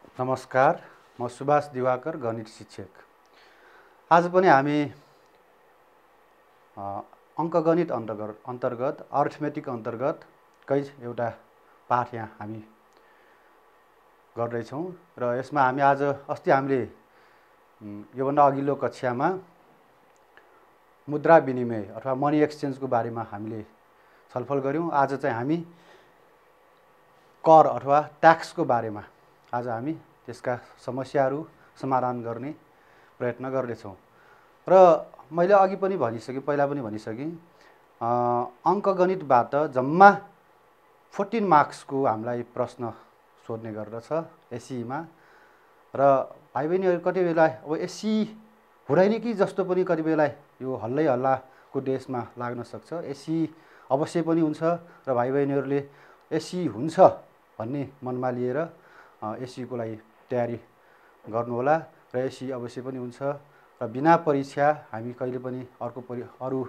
नमस्कार, म सुभाष दिवाकर, गणित शिक्षक। आज पनि हामी अङ्कगणित अन्तर्गत अर्थमेटिक अन्तर्गतकै एउटा पाठ यहाँ हामी गर्दैछौँ र यसमा हामी अस्ति हामीले योभन्दा अघिल्लो कक्षामा मुद्रा विनिमय अथवा मनी एक्सचेन्जको बारेमा हामीले छलफल गऱ्यौँ। आज चाहिँ हामी कर अथवा ट्याक्सको बारेमा आज हामी त्यसका समस्याहरू समाधान गर्ने प्रयत्न गर्दैछौँ। र मैले अघि पनि भनिसकेँ, पहिला पनि भनिसकेँ, अङ्कगणितबाट जम्मा 14 मार्क्सको हामीलाई प्रश्न सोध्ने गर्दछ एससीमा। र भाइ बहिनीहरू कति बेला अब एससी हुँदैन कि जस्तो पनि कति बेला यो हल्लै हल्लाको देशमा लाग्न सक्छ। एससी अवश्य पनि हुन्छ र भाइ बहिनीहरूले एससी हुन्छ भन्ने मनमा लिएर एससीको लागि तयारी गर्नुहोला र एससी अवश्य पनि हुन्छ र बिना परीक्षा हामी कहिले पनि अरू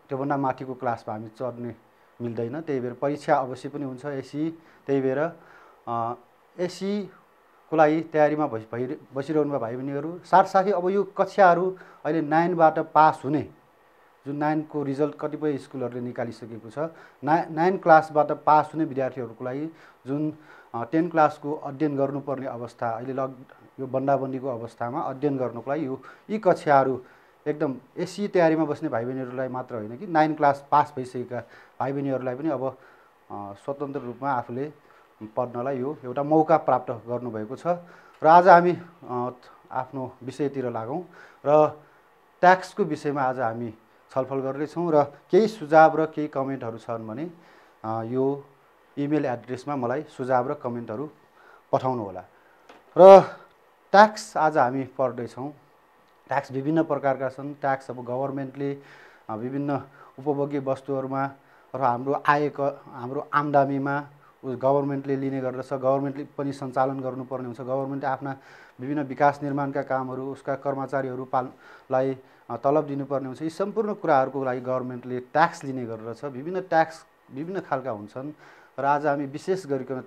त्योभन्दा माथिको क्लासमा हामी चढ्ने मिल्दैन। त्यही भएर परीक्षा अवश्य पनि हुन्छ एससी। त्यही भएर एससीको लागि तयारीमा बसिरहनुभयो भाइ बहिनीहरू। साथसाथै अब यो कक्षाहरू अहिले 9बाट पास हुने, जुन 9को रिजल्ट कतिपय स्कुलहरूले निकालिसकेको छ, 9 क्लासबाट पास हुने विद्यार्थीहरूको लागि जुन 10 क्लासको अध्ययन गर्नुपर्ने अवस्था, अहिले यो बन्दाबन्दीको अवस्थामा अध्ययन गर्नुको लागि यी कक्षाहरू एकदम एससी तयारीमा बस्ने भाइ बहिनीहरूलाई मात्र होइन कि 9 क्लास पास भइसकेका भाइ बहिनीहरूलाई पनि अब स्वतन्त्र रूपमा आफूले पढ्नलाई यो एउटा मौका प्राप्त गर्नुभएको छ। र आज हामी आफ्नो विषयतिर लागौँ र ट्याक्सको विषयमा आज हामी छलफल गर्दैछौँ र केही सुझाव र केही कमेन्टहरू छन् भने यो इमेल एड्रेसमा मलाई सुझाव र कमेन्टहरू पठाउनुहोला। र ट्याक्स आज हामी पढ्दैछौँ। ट्याक्स विभिन्न प्रकारका छन्। ट्याक्स अब गभर्मेन्टले विभिन्न उपभोग्य वस्तुहरूमा अथवा हाम्रो आम्दानीमा गभर्मेन्टले लिने गर्दछ। गभर्मेन्टले पनि सञ्चालन गर्नुपर्ने हुन्छ। गभर्मेन्टले आफ्ना विभिन्न विकास निर्माणका कामहरू, उसका कर्मचारीहरूलाई तलब दिनुपर्ने हुन्छ। यी सम्पूर्ण कुराहरूको लागि गभर्मेन्टले ट्याक्स लिने गर्दछ। विभिन्न ट्याक्स विभिन्न खालका हुन्छन् र आज हामी विशेष गरिकन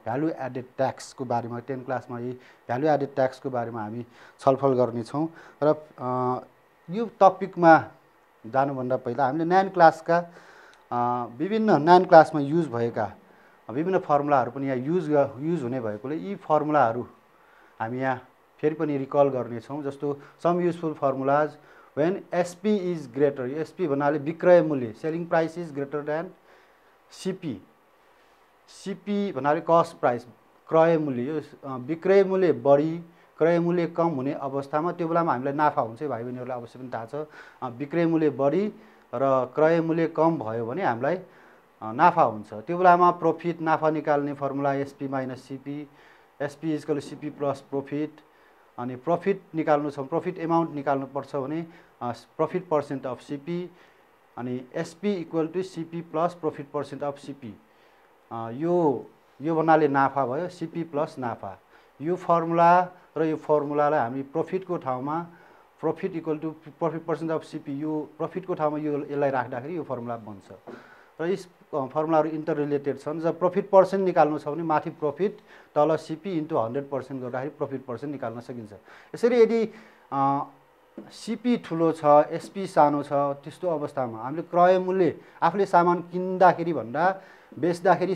भ्यालु एडेड ट्याक्सको बारेमा 10 क्लासमा यी भ्यालु एडेड ट्याक्सको बारेमा हामी छलफल गर्नेछौँ। र यो टपिकमा जानुभन्दा पहिला हामीले 9 क्लासका विभिन्न 9 क्लासमा युज भएका विभिन्न फर्मुलाहरू पनि यहाँ युज हुने भएकोले यी फर्मुलाहरू हामी यहाँ फेरि पनि रिकल गर्नेछौँ। जस्तो some useful formulas when SP is greater, SP भन्नाले विक्रय मूल्य, selling price is greater than CP, CP भन्नाले कस्ट प्राइस, क्रय मूल्य। यो विक्रय मूल्य बढी क्रय मूल्य कम हुने अवस्थामा त्यो बेलामा हामीलाई नाफा हुन्छ। भाइ बहिनीहरूलाई अवश्य पनि थाहा छ, विक्रय मूल्य बढी र क्रय मूल्य कम भयो भने हामीलाई नाफा हुन्छ। त्यो बेलामा प्रफिट, नाफा निकाल्ने formula SP minus CP, SP is equal CP plus profit. अनि प्रफिट निकाल्नु छ, प्रफिट एमाउन्ट निकाल्नुपर्छ भने प्रफिट पर्सेन्ट अफ सिपी, अनि SP equal to CP plus profit percent of CP. यो भन्नाले नाफा भयो, सिपी प्लस नाफा। यो फर्मुला र यो फर्मुलालाई हामी प्रफिटको ठाउँमा profit equal to profit percent of CP, यो प्रफिटको ठाउँमा यसलाई राख्दाखेरि यो फर्मुला बन्छ। र यस फर्मुलाहरू इन्टर रिलेटेड छन्। जब प्रफिट पर्सेन्ट निकाल्नु छ भने माथि प्रफिट, तल सिपी इन्टु 100% गर्दाखेरि प्रफिट पर्सेन्ट निकाल्न सकिन्छ। यसरी यदि सिपी ठुलो छ, एसपी सानो छ, त्यस्तो अवस्थामा हामीले क्रय मूल्य आफूले सामान किन्दाखेरि भन्दा बेच्दाखेरि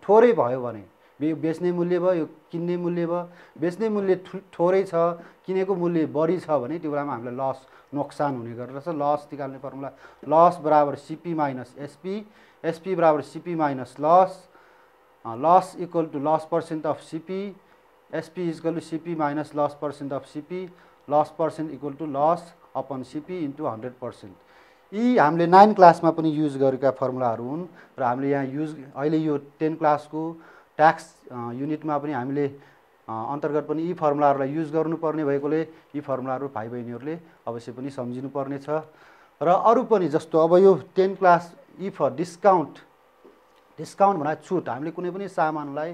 थोरै भयो भने, बेच्ने मूल्य भयो, यो किन्ने मूल्य भयो, बेच्ने मूल्य थोरै छ, किनेको मूल्य बढी छ भने त्यो बेलामा हामीलाई नोक्सान हुने गर्दछ। लस निकाल्ने फर्मुला लस बराबर सिपी माइनस एसपी, एसपी बराबर CP minus loss, loss equal to loss percent of CP, SP equal to CP minus loss percent of CP, loss percent equal to loss upon CP into 100%। यी हामीले 9 क्लासमा पनि use गरेका फर्मुलाहरू हुन् र हामीले यहाँ अहिले यो 10 क्लासको ट्याक्स युनिटमा पनि हामीले अन्तर्गत पनि यी फर्मुलाहरूलाई युज गर्नुपर्ने भएकोले यी फर्मुलाहरू भाइ बहिनीहरूले अवश्य पनि सम्झिनुपर्ने छ। र अरू पनि जस्तो अब यो 10 क्लास इफ डिस्काउन्ट भन्दा छुट, हामीले कुनै पनि सामानलाई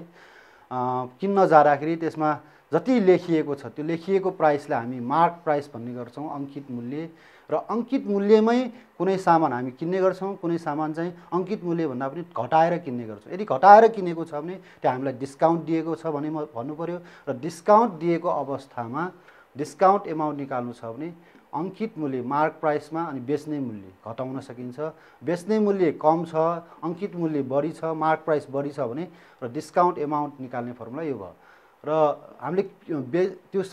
किन्न जाँदाखेरि त्यसमा जति लेखिएको छ त्यो लेखिएको प्राइसलाई हामी मार्क प्राइस भन्ने गर्छौँ, अङ्कित मूल्य। र अङ्कित मूल्यमै कुनै सामान हामी किन्ने गर्छौँ, कुनै सामान चाहिँ अङ्कित मूल्यभन्दा पनि घटाएर किन्ने गर्छौँ। यदि घटाएर किनेको छ भने त्यहाँ हामीलाई डिस्काउन्ट दिएको छ भने भन्नु पऱ्यो, र डिस्काउन्ट दिएको अवस्थामा डिस्काउन्ट एमाउन्ट निकाल्नु छ भने अङ्कित मूल्य मार्क प्राइसमा अनि बेच्ने मूल्य घटाउन सकिन्छ। बेच्ने मूल्य कम छ, अङ्कित मूल्य बढी छ, मार्क प्राइस बढी छ भने र डिस्काउन्ट एमाउन्ट निकाल्ने फर्मुला यो भयो। र हामीले त्यो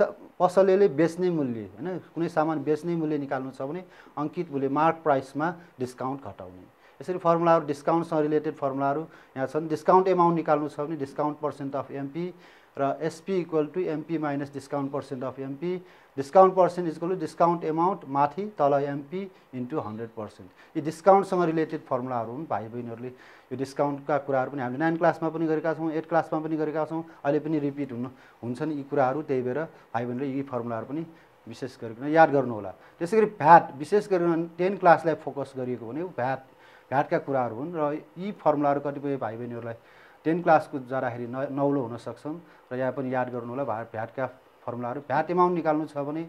पसलेले बेच्ने मूल्य हैन, कुनै सामान बेच्ने मूल्य निकाल्नु छ भने अङ्कित मूल्य मार्क प्राइसमा डिस्काउन्ट घटाउने। यसरी फर्मुलाहरू डिस्काउन्टसँग रिलेटेड फर्मुलाहरू यहाँ छन्। डिस्काउन्ट एमाउन्ट निकाल्नु छ भने डिस्काउन्ट पर्सेन्ट अफ एमपी र SP equal to MP minus discount percent of MP. Discount percent equal to discount amount माथि तल एमपी इन्टु 100%। यी डिस्काउन्टसँग रिलेटेड फर्मुलाहरू हुन्। भाइ बहिनीहरूले यो डिस्काउन्टका कुराहरू पनि हामीले 9 क्लासमा पनि गरेका छौँ, 8 क्लासमा पनि गरेका छौँ, अहिले पनि रिपिट हुन्छन् यी कुराहरू। त्यही भएर भाइ बहिनीले यी फर्मुलाहरू पनि विशेष गरिकन याद गर्नुहोला। त्यसै गरी भ्याट विशेष गरिकन 10 क्लासलाई फोकस गरिएको भने भ्याटका कुराहरू हुन् र यी फर्मुलाहरू कतिपय भाइ बहिनीहरूलाई 10 क्लासको जाँदाखेरि नौलो हुन सक्छन् र यहाँ पनि याद गर्नुहोला। भ्याटका फर्मुलाहरू भ्याट एमाउन्ट निकाल्नु छ भने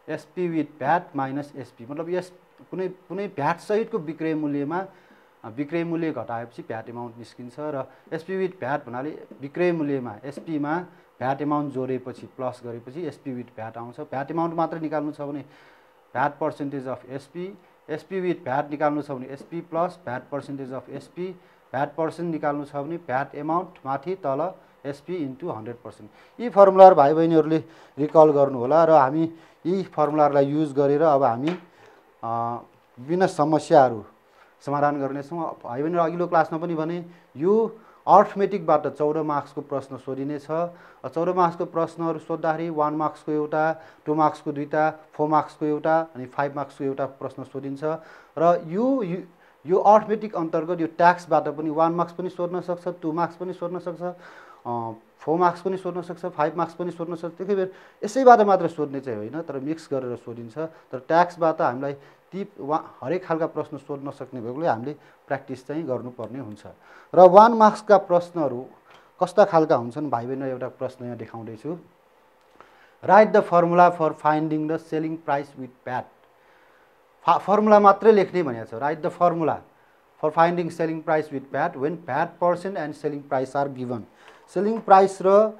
SP with VAT minus SP, मतलब यस कुनै भ्याट सहितको विक्रय मूल्यमा विक्रय मूल्य घटाएपछि भ्याट एमाउन्ट निस्किन्छ। र एसपी विथ भ्याट भन्नाले विक्रय मूल्यमा एसपीमा भ्याट एमाउन्ट जोडेपछि प्लस गरेपछि एसपी विथ भ्याट आउँछ। भ्याट एमाउन्ट मात्र निकाल्नु छ भने VAT percentage of SP, SP with VAT निकाल्नु छ भने SP plus VAT percentage of SP, VAT percent निकाल्नु छ भने भ्याट एमाउन्ट माथि तल एसपी इन्टु 100%। यी फर्मुलाहरू भाइ बहिनीहरूले रिकल गर्नुहोला र हामी यी फर्मुलाहरूलाई युज गरेर अब हामी विभिन्न समस्याहरू समाधान गर्नेछौँ। भाइ बहिनीहरू अघिल्लो क्लासमा पनि भने यो अर्थमेटिकबाट 14 मार्क्सको प्रश्न सोधिनेछ। 14 मार्क्सको प्रश्नहरू सोद्धाखेरि 1 मार्क्सको एउटा, 2 मार्क्सको दुईटा, 4 मार्क्सको एउटा अनि 5 मार्क्सको एउटा प्रश्न सोधिन्छ। र यो अर्थमेटिक अन्तर्गत यो ट्याक्सबाट पनि 1 मार्क्स पनि सोध्न सक्छ, 2 मार्क्स पनि सोध्न सक्छ, 4 मार्क्स पनि सोध्न सक्छ, 5 मार्क्स पनि सोध्न सक्छ। त्यही भएर यसैबाट मात्र सोध्ने चाहिँ होइन, तर मिक्स गरेर सोधिन्छ। तर ट्याक्सबाट हामीलाई ती हरेक खालका प्रश्न सोध्न सक्ने भएकोले हामीले प्र्याक्टिस चाहिँ गर्नुपर्ने हुन्छ। र 1 मार्क्सका प्रश्नहरू कस्ता खालका हुन्छन् भाइ बहिनी, एउटा प्रश्न यहाँ देखाउँदैछु। Write the formula for finding the selling price with VAT. Formula मात्रै लेख्ने भनेको छ। Write the formula for finding selling price with VAT when VAT percent and selling price are given. Selling price र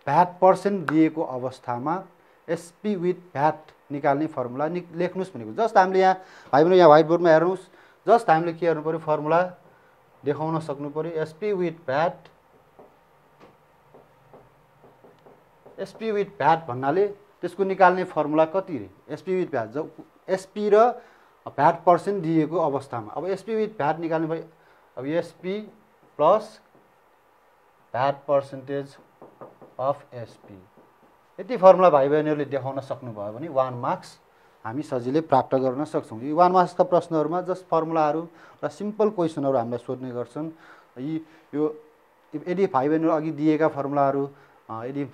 भ्याट पर्सेन्ट दिएको अवस्थामा SP with VAT निकाल्ने formula लेख्नुहोस् भनेको। जस्ट हामीले यहाँ भाइ बहिनी यहाँ व्हाइट बोर्डमा हेर्नुहोस्, जस्ट हामीले के गर्नु पऱ्यो, फर्मुला देखाउन सक्नु पऱ्यो। एसपी विथ भ्याट भन्नाले त्यसको निकाल्ने फर्मुला कति रे? एसपी विथ भ्याट, जब एसपी र भ्याट पर्सेन्ट दिएको अवस्थामा अब एसपी विथ भ्याट निकाल्ने भयो। अब SP plus VAT percentage of SP, यति फर्मुला भाइ बहिनीहरूले देखाउन सक्नुभयो भने 1 मार्क्स हामी सजिलै प्राप्त गर्न सक्छौँ। यी 1 मार्क्सका प्रश्नहरूमा जस्ट फर्मुलाहरू र सिम्पल क्वेसनहरू हामीलाई सोध्ने गर्छन्। यो यदि भाइ बहिनीहरू अघि दिएका फर्मुलाहरू यदि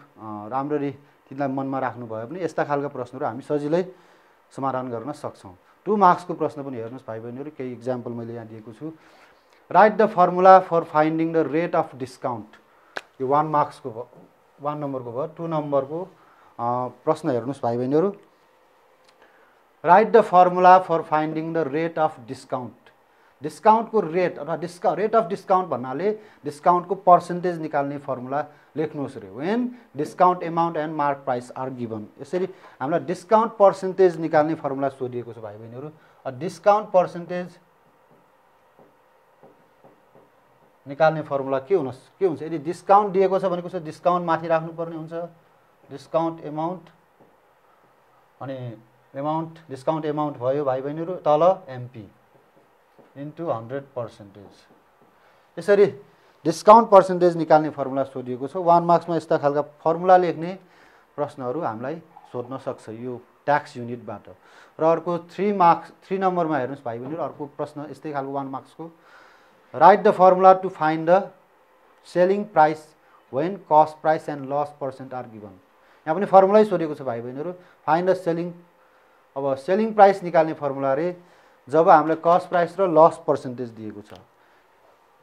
राम्ररी तिनलाई मनमा राख्नुभयो भने यस्ता खालका प्रश्नहरू हामी सजिलै समाधान गर्न सक्छौँ। 2 मार्क्सको प्रश्न पनि हेर्नुहोस् भाइ बहिनीहरू, केही इक्जाम्पल मैले यहाँ दिएको छु। Write the formula for finding the rate of discount. यो 1 मार्क्सको 1 नम्बरको भयो। 2 नम्बरको प्रश्न हेर्नुहोस् भाइ बहिनीहरू। Write the formula for finding the rate of discount. डिस्काउन्टको रेट अथवा रेट अफ डिस्काउन्ट भन्नाले डिस्काउन्टको पर्सेन्टेज निकाल्ने फर्मुला लेख्नुहोस् रे। When discount amount and mark price are given. यसरी हामीलाई डिस्काउन्ट पर्सेन्टेज निकाल्ने फर्मुला सोधिएको छ भाइ बहिनीहरू। डिस्काउन्ट पर्सेन्टेज निकाल्ने फर्मुला के हुन्छ? यदि डिस्काउन्ट दिएको छ भनेको छ डिस्काउन्ट माथि राख्नुपर्ने हुन्छ, डिस्काउन्ट एमाउन्ट अनि डिस्काउन्ट एमाउन्ट भयो भाइ बहिनीहरू, तल एमपी इन्टु 100%। यसरी डिस्काउन्ट पर्सेन्टेज निकाल्ने फर्मुला सोधिएको छ। 1 मार्क्समा यस्ता खालका फर्मुला लेख्ने प्रश्नहरू हामीलाई सोध्न सक्छ यो ट्याक्स युनिटबाट। र अर्को 3 नम्बरमा हेर्नुहोस् भाइ बहिनीहरू, अर्को प्रश्न यस्तै खालको 1 मार्क्सको। Write the formula to find the selling price when cost price and loss percent are given. यहाँ पनि फर्मुलै सोधेको छ भाइ बहिनीहरू। फाइन्ड द सेलिङ, अब सेलिङ प्राइस निकाल्ने फर्मुला रे जब हामीलाई कस्ट प्राइस र लस पर्सेन्टेज दिएको छ।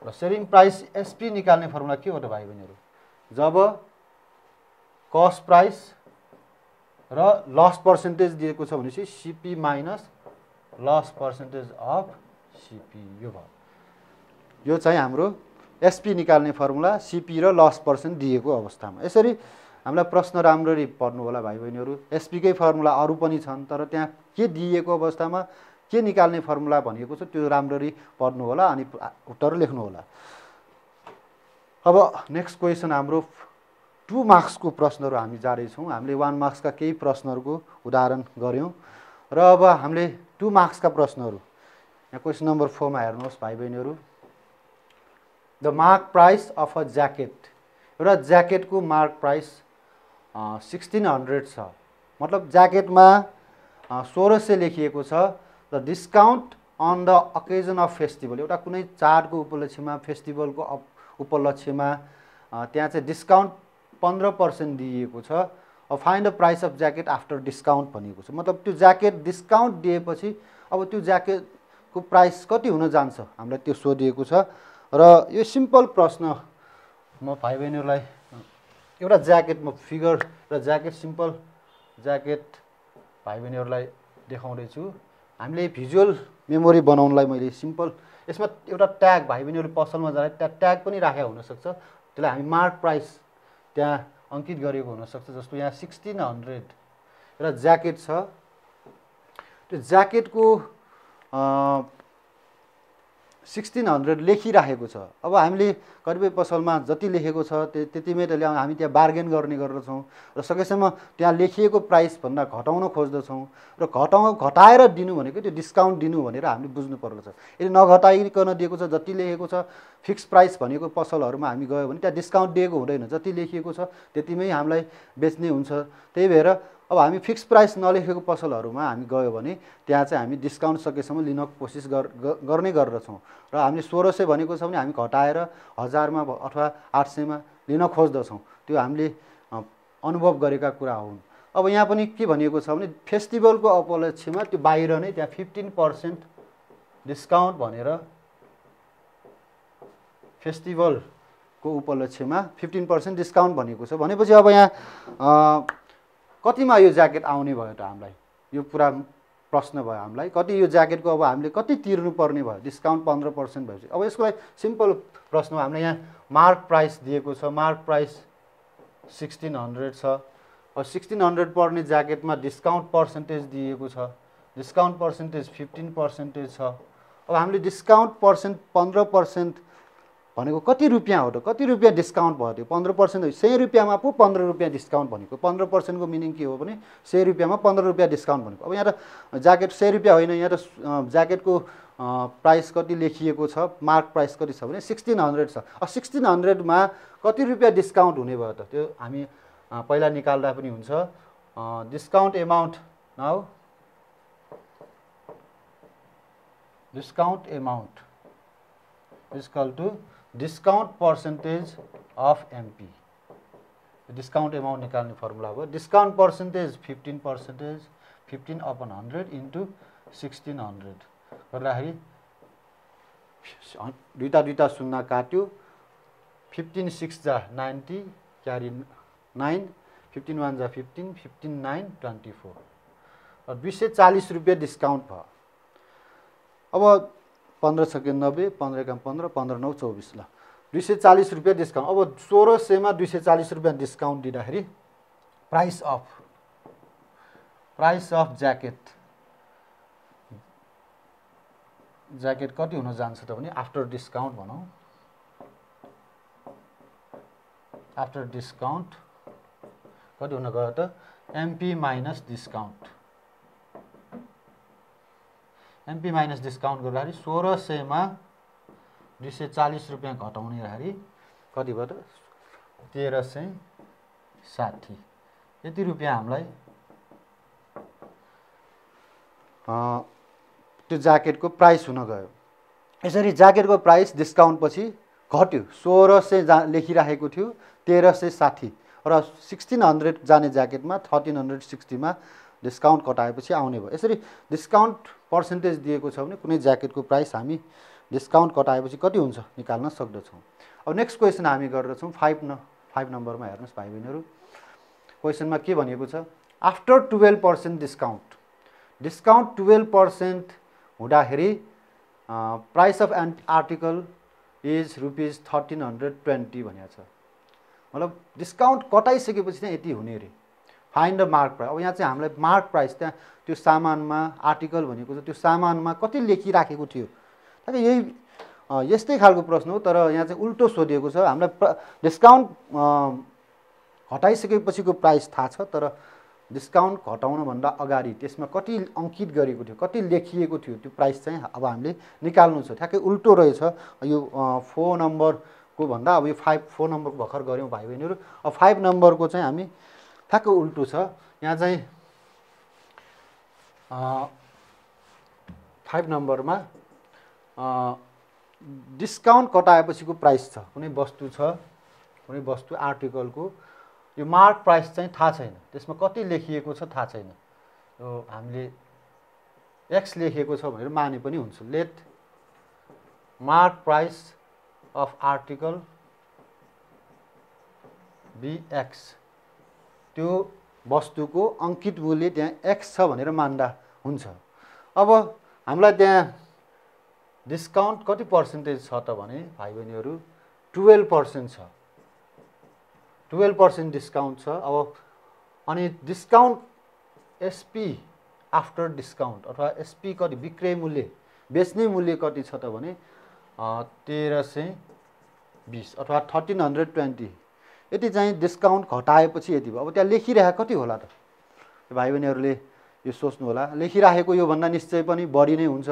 र सेलिङ प्राइस एसपी निकाल्ने फर्मुला के हो त भाइ बहिनीहरू? जब कस्ट प्राइस र लस पर्सेन्टेज दिएको छ भनेपछि CP minus loss percentage of CP यो भयो। यो चाहिँ हाम्रो एसपी निकाल्ने फर्मुला सिपी र लस पर्सेन्ट दिएको अवस्थामा। यसरी हामीलाई प्रश्न राम्ररी पढ्नु होला भाइ बहिनीहरू। एसपीकै फर्मुला अरू पनि छन्, तर त्यहाँ के दिएको अवस्थामा के निकाल्ने फर्मुला भनिएको छ त्यो राम्ररी पढ्नु होला अनि उत्तर लेख्नु होला। अब नेक्स्ट क्वेसन हाम्रो 2 मार्क्सको प्रश्नहरू हामी जारी छौँ। हामीले 1 मार्क्सका केही प्रश्नहरूको उदाहरण गऱ्यौँ र अब हामीले 2 मार्क्सका प्रश्नहरू यहाँ क्वेसन नम्बर 4 मा हेर्नुहोस् भाइ बहिनीहरू। The mark price of a jacket, एउटा ज्याकेटको मार्क प्राइस 1600 छ। मतलब ज्याकेटमा 1600 लेखिएको छ। The discount on the occasion of festival, एउटा कुनै चाडको उपलक्ष्यमा फेस्टिभलको उपलक्ष्यमा त्यहाँ चाहिँ डिस्काउन्ट 15% दिएको छ। अब find the price of jacket after discount भनिएको छ। मतलब त्यो ज्याकेट डिस्काउन्ट दिएपछि अब त्यो ज्याकेटको प्राइस कति हुन जान्छ हामीलाई त्यो सोधिएको छ। र यो सिम्पल प्रश्न म भाइ बहिनीहरूलाई एउटा ज्याकेट म फिगर र ज्याकेट सिम्पल ज्याकेट भाइ बहिनीहरूलाई देखाउँदैछु। हामीले भिजुअल मेमोरी बनाउनलाई मैले सिम्पल यसमा एउटा ट्याग भाइ बहिनीहरू पसलमा जाँदा त्यहाँ ट्याग पनि राखेको हुनसक्छ। त्यसलाई हामी मार्क प्राइस त्यहाँ अङ्कित गरेको हुनसक्छ। जस्तो यहाँ 1600 एउटा ज्याकेट छ। त्यो ज्याकेटको 1600 लेखिराखेको छ। अब हामीले कतिपय पसलमा जति लेखेको छ त्यतिमै त हामी त्यहाँ बार्गेन गर्ने गर्दछौँ र सकेसम्म त्यहाँ लेखिएको प्राइसभन्दा घटाउन खोज्दछौँ र घटाएर दिनु भनेको त्यो डिस्काउन्ट दिनु भनेर हामीले बुझ्नु पर्दछ। यदि नघटाइकन दिएको छ, जति लेखेको छ फिक्स प्राइस भनेको पसलहरूमा हामी गयो भने त्यहाँ डिस्काउन्ट दिएको हुँदैन। जति लेखिएको छ त्यतिमै हामीलाई बेच्ने हुन्छ। त्यही भएर अब हामी फिक्स प्राइस नलेखेको पसलहरूमा हामी गयो भने त्यहाँ चाहिँ हामी डिस्काउन्ट सकेसम्म लिन कोसिस गर्ने गर्दछौँ र हामीले 1600 भनेको छ भने हामी घटाएर 1000 मा अथवा 800 मा लिन खोज्दछौँ। त्यो हामीले अनुभव गरेका कुरा हुन्। अब यहाँ पनि के भनिएको छ भने फेस्टिभलको उपलक्ष्यमा त्यो बाहिर नै त्यहाँ 15% डिस्काउन्ट भनेर फेस्टिभलको उपलक्ष्यमा 15% डिस्काउन्ट भनेको छ। भनेपछि अब यहाँ कतिमा यो ज्याकेट आउने भयो त हामीलाई? यो पुरा प्रश्न भयो हामीलाई। कति यो ज्याकेटको अब हामीले कति तिर्नु पर्ने भयो? डिस्काउन्ट 15% भएपछि अब यसको लागि सिम्पल प्रश्न हो। हामीले यहाँ मार्क प्राइस दिएको छ। मार्क प्राइस 1600 छ। अब 1600 पर्ने ज्याकेटमा डिस्काउन्ट पर्सेन्टेज दिएको छ। डिस्काउन्ट पर्सेन्टेज 15% छ। अब हामीले डिस्काउन्ट 15% भनेको कति रुपियाँ हो त? कति रुपियाँ डिस्काउन्ट भयो त्यो? 15% हो। 100 रुपियाँमा पो 15 रुपियाँ डिस्काउन्ट भनेको। 15% को मिनिङ के हो भने 100 रुपियाँमा 15 रुपियाँ डिस्काउन्ट भनेको। अब यहाँ त ज्याकेट 100 रुपियाँ होइन, यहाँ त ज्याकेटको प्राइस कति लेखिएको छ, मार्क प्राइस कति छ भने 1600 छ। अब 1600 मा कति रुपियाँ डिस्काउन्ट हुने भयो त? त्यो हामी पहिला निकाल्दा पनि हुन्छ। Discount amount now discount amount is equal to discount percentage of MP. Discount amount निकाल्ने फर्मुला हो। डिस्काउन्ट पर्सेन्टेज 15%, 15/100 इन्टु 1600 गर्दाखेरि दुईटा शून्य काट्यो। 15 6 जा 90 क्यारी 9, 15 1 जा 15, 15 9 24 र 240 रुपियाँ डिस्काउन्ट भयो। अब 15 सेकेन्ड 90, 15 एकाम 15, 15 9 24 ल 240 रुपियाँ डिस्काउन्ट। अब 1600 मा 240 रुपियाँ डिस्काउन्ट दिँदाखेरि प्राइस अफ ज्याकेट कति हुन जान्छ त भने आफ्टर डिस्काउन्ट भनौँ। आफ्टर डिस्काउन्ट कति हुन गयो त? MP minus discount. MP minus discount गर्दाखेरि 1600 मा 240 रुपियाँ घटाउने गर्दाखेरि कति भयो त? 1360। यति रुपियाँ हामीलाई त्यो ज्याकेटको प्राइस हुन गयो। यसरी ज्याकेटको प्राइस डिस्काउन्ट पछि घट्यो। 1600 लेखिराखेको थियो 1360 र 1600 जाने ज्याकेटमा 1360 मा डिस्काउन्ट कटाएपछि आउने भयो। यसरी डिस्काउन्ट पर्सेन्टेज दिएको छ भने कुनै ज्याकेटको प्राइस हामी डिस्काउन्ट कटाएपछि कति हुन्छ निकाल्न सक्दछौँ। अब नेक्स्ट क्वेसन हामी गर्दछौँ 5 नम्बरमा हेर्नुहोस् भाइ बहिनीहरू। क्वेसनमा के भनेको छ, आफ्टर 12% डिस्काउन्ट 12% हुँदाखेरि price of an article is ₹1320 भनेको छ। मतलब डिस्काउन्ट कटाइसकेपछि चाहिँ यति हुने रे, फाइन्ड द मार्क प्राइस। अब यहाँ चाहिँ हामीलाई मार्क प्राइस त्यहाँ त्यो सामानमा आर्टिकल भनेको छ, त्यो सामानमा कति लेखिराखेको थियो, ताकि यही यस्तै खालको प्रश्न हो, तर यहाँ चाहिँ उल्टो सोधिएको छ। हामीलाई डिस्काउन्ट हटाइसकेपछिको प्राइस थाहा छ, तर डिस्काउन्ट घटाउनभन्दा अगाडि त्यसमा कति अङ्कित गरेको थियो, कति लेखिएको थियो, त्यो प्राइस चाहिँ अब हामीले निकाल्नु छ। ठ्याक्कै उल्टो रहेछ यो 4 नम्बरको भन्दा। अब यो 4 नम्बरको भर्खर गऱ्यौँ भाइ बहिनीहरू। अब 5 नम्बरको चाहिँ हामी ठ्याक्कै उल्टो छ। यहाँ चाहिँ 5 नम्बरमा डिस्काउन्ट कटाएपछिको प्राइस छ, कुनै वस्तु आर्टिकलको यो मार्क प्राइस चाहिँ थाहा छैन, त्यसमा कति लेखिएको छ थाहा छैन। यो हामीले एक्स लेखिएको छ भनेर माने पनि हुन्छ। Let mark price of article be X, त्यो वस्तुको अङ्कित मूल्य त्यहाँ एक्स छ भनेर मान्दा हुन्छ। अब हामीलाई त्यहाँ डिस्काउन्ट कति पर्सेन्टेज छ त भने भाइ बहिनीहरू 12% छ, 12% डिस्काउन्ट छ। अब अनि डिस्काउन्ट एसपी आफ्टर डिस्काउन्ट अथवा एसपी कति, विक्रय मूल्य बेच्ने मूल्य कति छ त भने 1320 अथवा 1320। यति चाहिँ डिस्काउन्ट घटाएपछि यति भयो। अब त्यहाँ लेखिरहेको कति होला त भाइ बहिनीहरूले यो सोच्नु होला। लेखिराखेको योभन्दा निश्चय पनि बढी नै हुन्छ।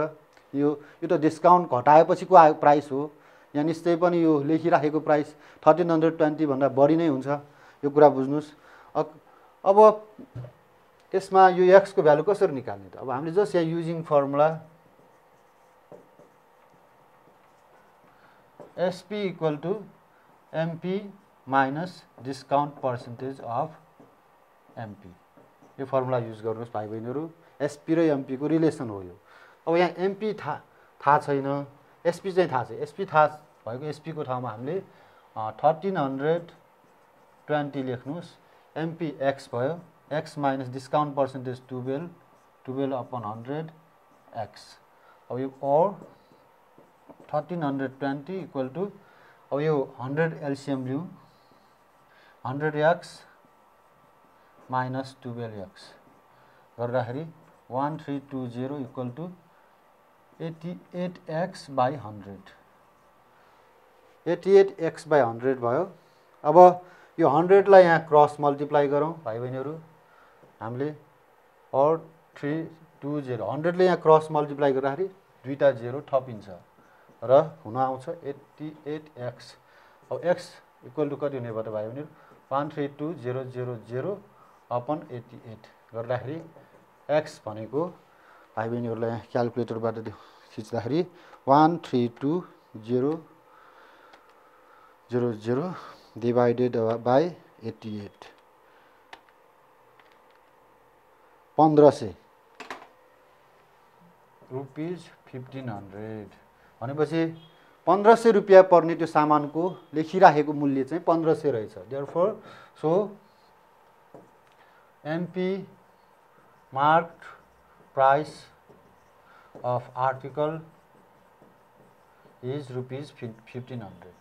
यो त डिस्काउन्ट घटाएपछिको प्राइस हो। यहाँ निश्चय पनि यो लेखिराखेको प्राइस 1320 भन्दा बढी नै हुन्छ, यो कुरा बुझ्नुहोस्। अब यसमा यो एक्सको भ्यालु कसरी निकाल्ने त? अब हामीले जस्ट यहाँ using formula SP equal to MP minus discount percentage of MP, यो फर्मुला युज गर्नुहोस् भाइ बहिनीहरू। एसपी र एमपीको रिलेसन हो यो। अब यहाँ एमपी थाहा छैन, एसपी चाहिँ थाहा छ। एसपी थाहा भएको एसपीको ठाउँमा हामीले 1320 लेख्नुहोस्। एमपी एक्स भयो, x minus discount percentage 12/100 x. अब यो और 1320 इक्वल टु, अब यो 100 एलसिएम लिउँ, 100x माइनस 12x गर्दाखेरि 1320 इक्वल टु 88x/100, 88x/100 भयो। अब यो 100 लाई यहाँ क्रस मल्टिप्लाई गरौँ भाइ बहिनीहरू हामीले, और 320 100 ले यहाँ क्रस मल्टिप्लाई गर्दाखेरि दुईटा 0 थपिन्छ र हुन आउँछ 88x। अब x इक्वल टु कति हुने भयो त भाइ बहिनीहरू? 132000/88 गर्दाखेरि x भनेको भाइ बहिनीहरूलाई यहाँ क्यालकुलेटरबाट खिच्दाखेरि 132000 डिभाइडेड बाई 88, 1500 रुपिज 1500 भनेपछि 1500 रुपियाँ पर्ने त्यो सामानको लेखिराखेको मूल्य चाहिँ 1500 रहेछ। Therefore so MP mark price of article is rupees 1500।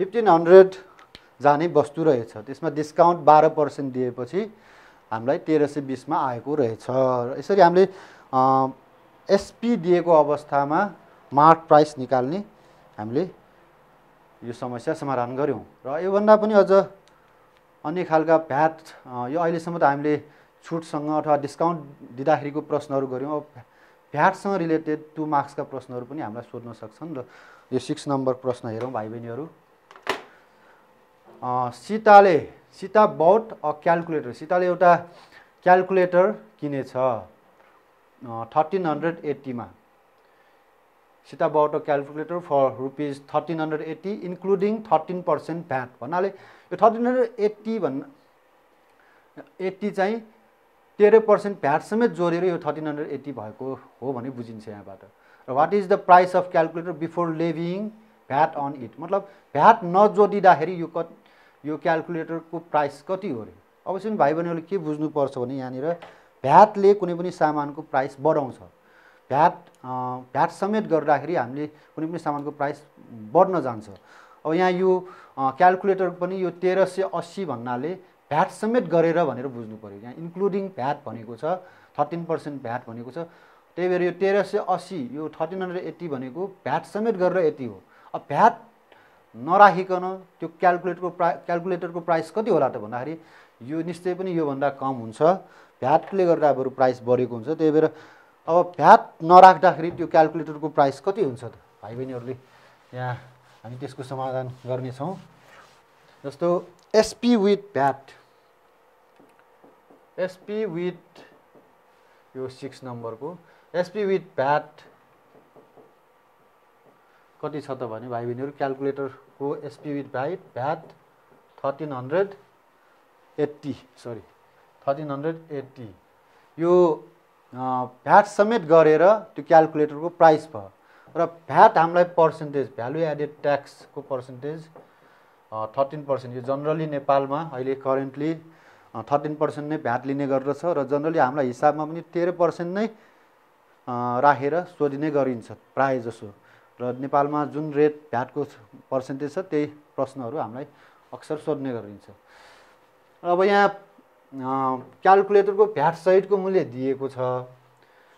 1500 जाने वस्तु रहेछ, त्यसमा डिस्काउन्ट 12% दिएपछि हामीलाई 1320 मा आएको रहेछ। यसरी हामीले एसपी दिएको अवस्थामा मार्क प्राइस निकाल्ने हामीले यो समस्या समाधान गऱ्यौँ। र योभन्दा पनि अझ अन्य खालका भ्याट, यो अहिलेसम्म त हामीले छुटसँग अथवा डिस्काउन्ट दिँदाखेरिको प्रश्नहरू गऱ्यौँ। अब भ्याटसँग रिलेटेड 2 मार्क्सका प्रश्नहरू पनि हामीलाई सोध्न सक्छन्। र यो 6 नम्बर प्रश्न हेरौँ भाइ बहिनीहरू। सीता बौट अ क्यालकुलेटर, सीताले एउटा क्यालकुलेटर किनेछ 1380 मा। Sita bought a calculator for rupees 1380 including 13% VAT भन्नाले यो 1380 चाहिँ 13% भ्याट समेत जोडेर यो 1380 भएको हो भने बुझिन्छ यहाँबाट। र what is the price of calculator before levying VAT on it, मतलब भ्याट नजोडिँदाखेरि यो क्याल्कुलेटरको प्राइस कति हो रे। अवश्य भाइ बहिनीहरूले के बुझ्नुपर्छ भने यहाँनिर भ्याटले कुनै पनि सामानको प्राइस बढाउँछ। भ्याट समेत गर्दाखेरि हामीले कुनै पनि सामानको प्राइस बढ्न जान्छ। अब यहाँ यो क्याल्कुलेटर पनि यो 1380 भन्नाले भ्याट समेत गरेर भनेर बुझ्नु पऱ्यो। यहाँ इन्क्लुडिङ भ्याट भनेको छ, 13% भ्याट भनेको छ। त्यही भएर यो 1380 यो 1380 भनेको भ्याट समेत गरेर यति हो। अब भ्याट नराखिकन त्यो क्याल्कुलेटरको प्राइस कति होला त भन्दाखेरि यो निश्चय पनि योभन्दा कम हुन्छ। भ्याटले गर्दा बरु प्राइस बढेको हुन्छ। त्यही भएर अब भ्याट नराख्दाखेरि त्यो क्याल्कुलेटरको प्राइस कति हुन्छ त भाइ बहिनीहरूले यहाँ हामी त्यसको समाधान गर्नेछौँ। जस्तो SP with VAT, SP with यो 6 नम्बरको एसपी विथ भ्याट कति छ त भने भाइ बहिनीहरू क्याल्कुलेटरको एसपी विथ भ्याट 1380 यो भ्याट समेत गरेर त्यो क्याल्कुलेटरको प्राइस भयो। र भ्याट हामीलाई पर्सेन्टेज भ्यालु एडेड ट्याक्सको पर्सेन्टेज 13%। यो जनरली नेपालमा अहिले करेन्टली 13% नै भ्याट लिने गर्दछ र जनरली हामीलाई हिसाबमा पनि 13% नै राखेर सोधिने गरिन्छ प्राय जसो। र नेपालमा जुन रेट भ्याटको पर्सेन्टेज छ त्यही प्रश्नहरू हामीलाई अक्सर सोध्ने गरिन्छ। अब यहाँ क्याल्कुलेटरको भ्याट सहितको मूल्य दिएको छ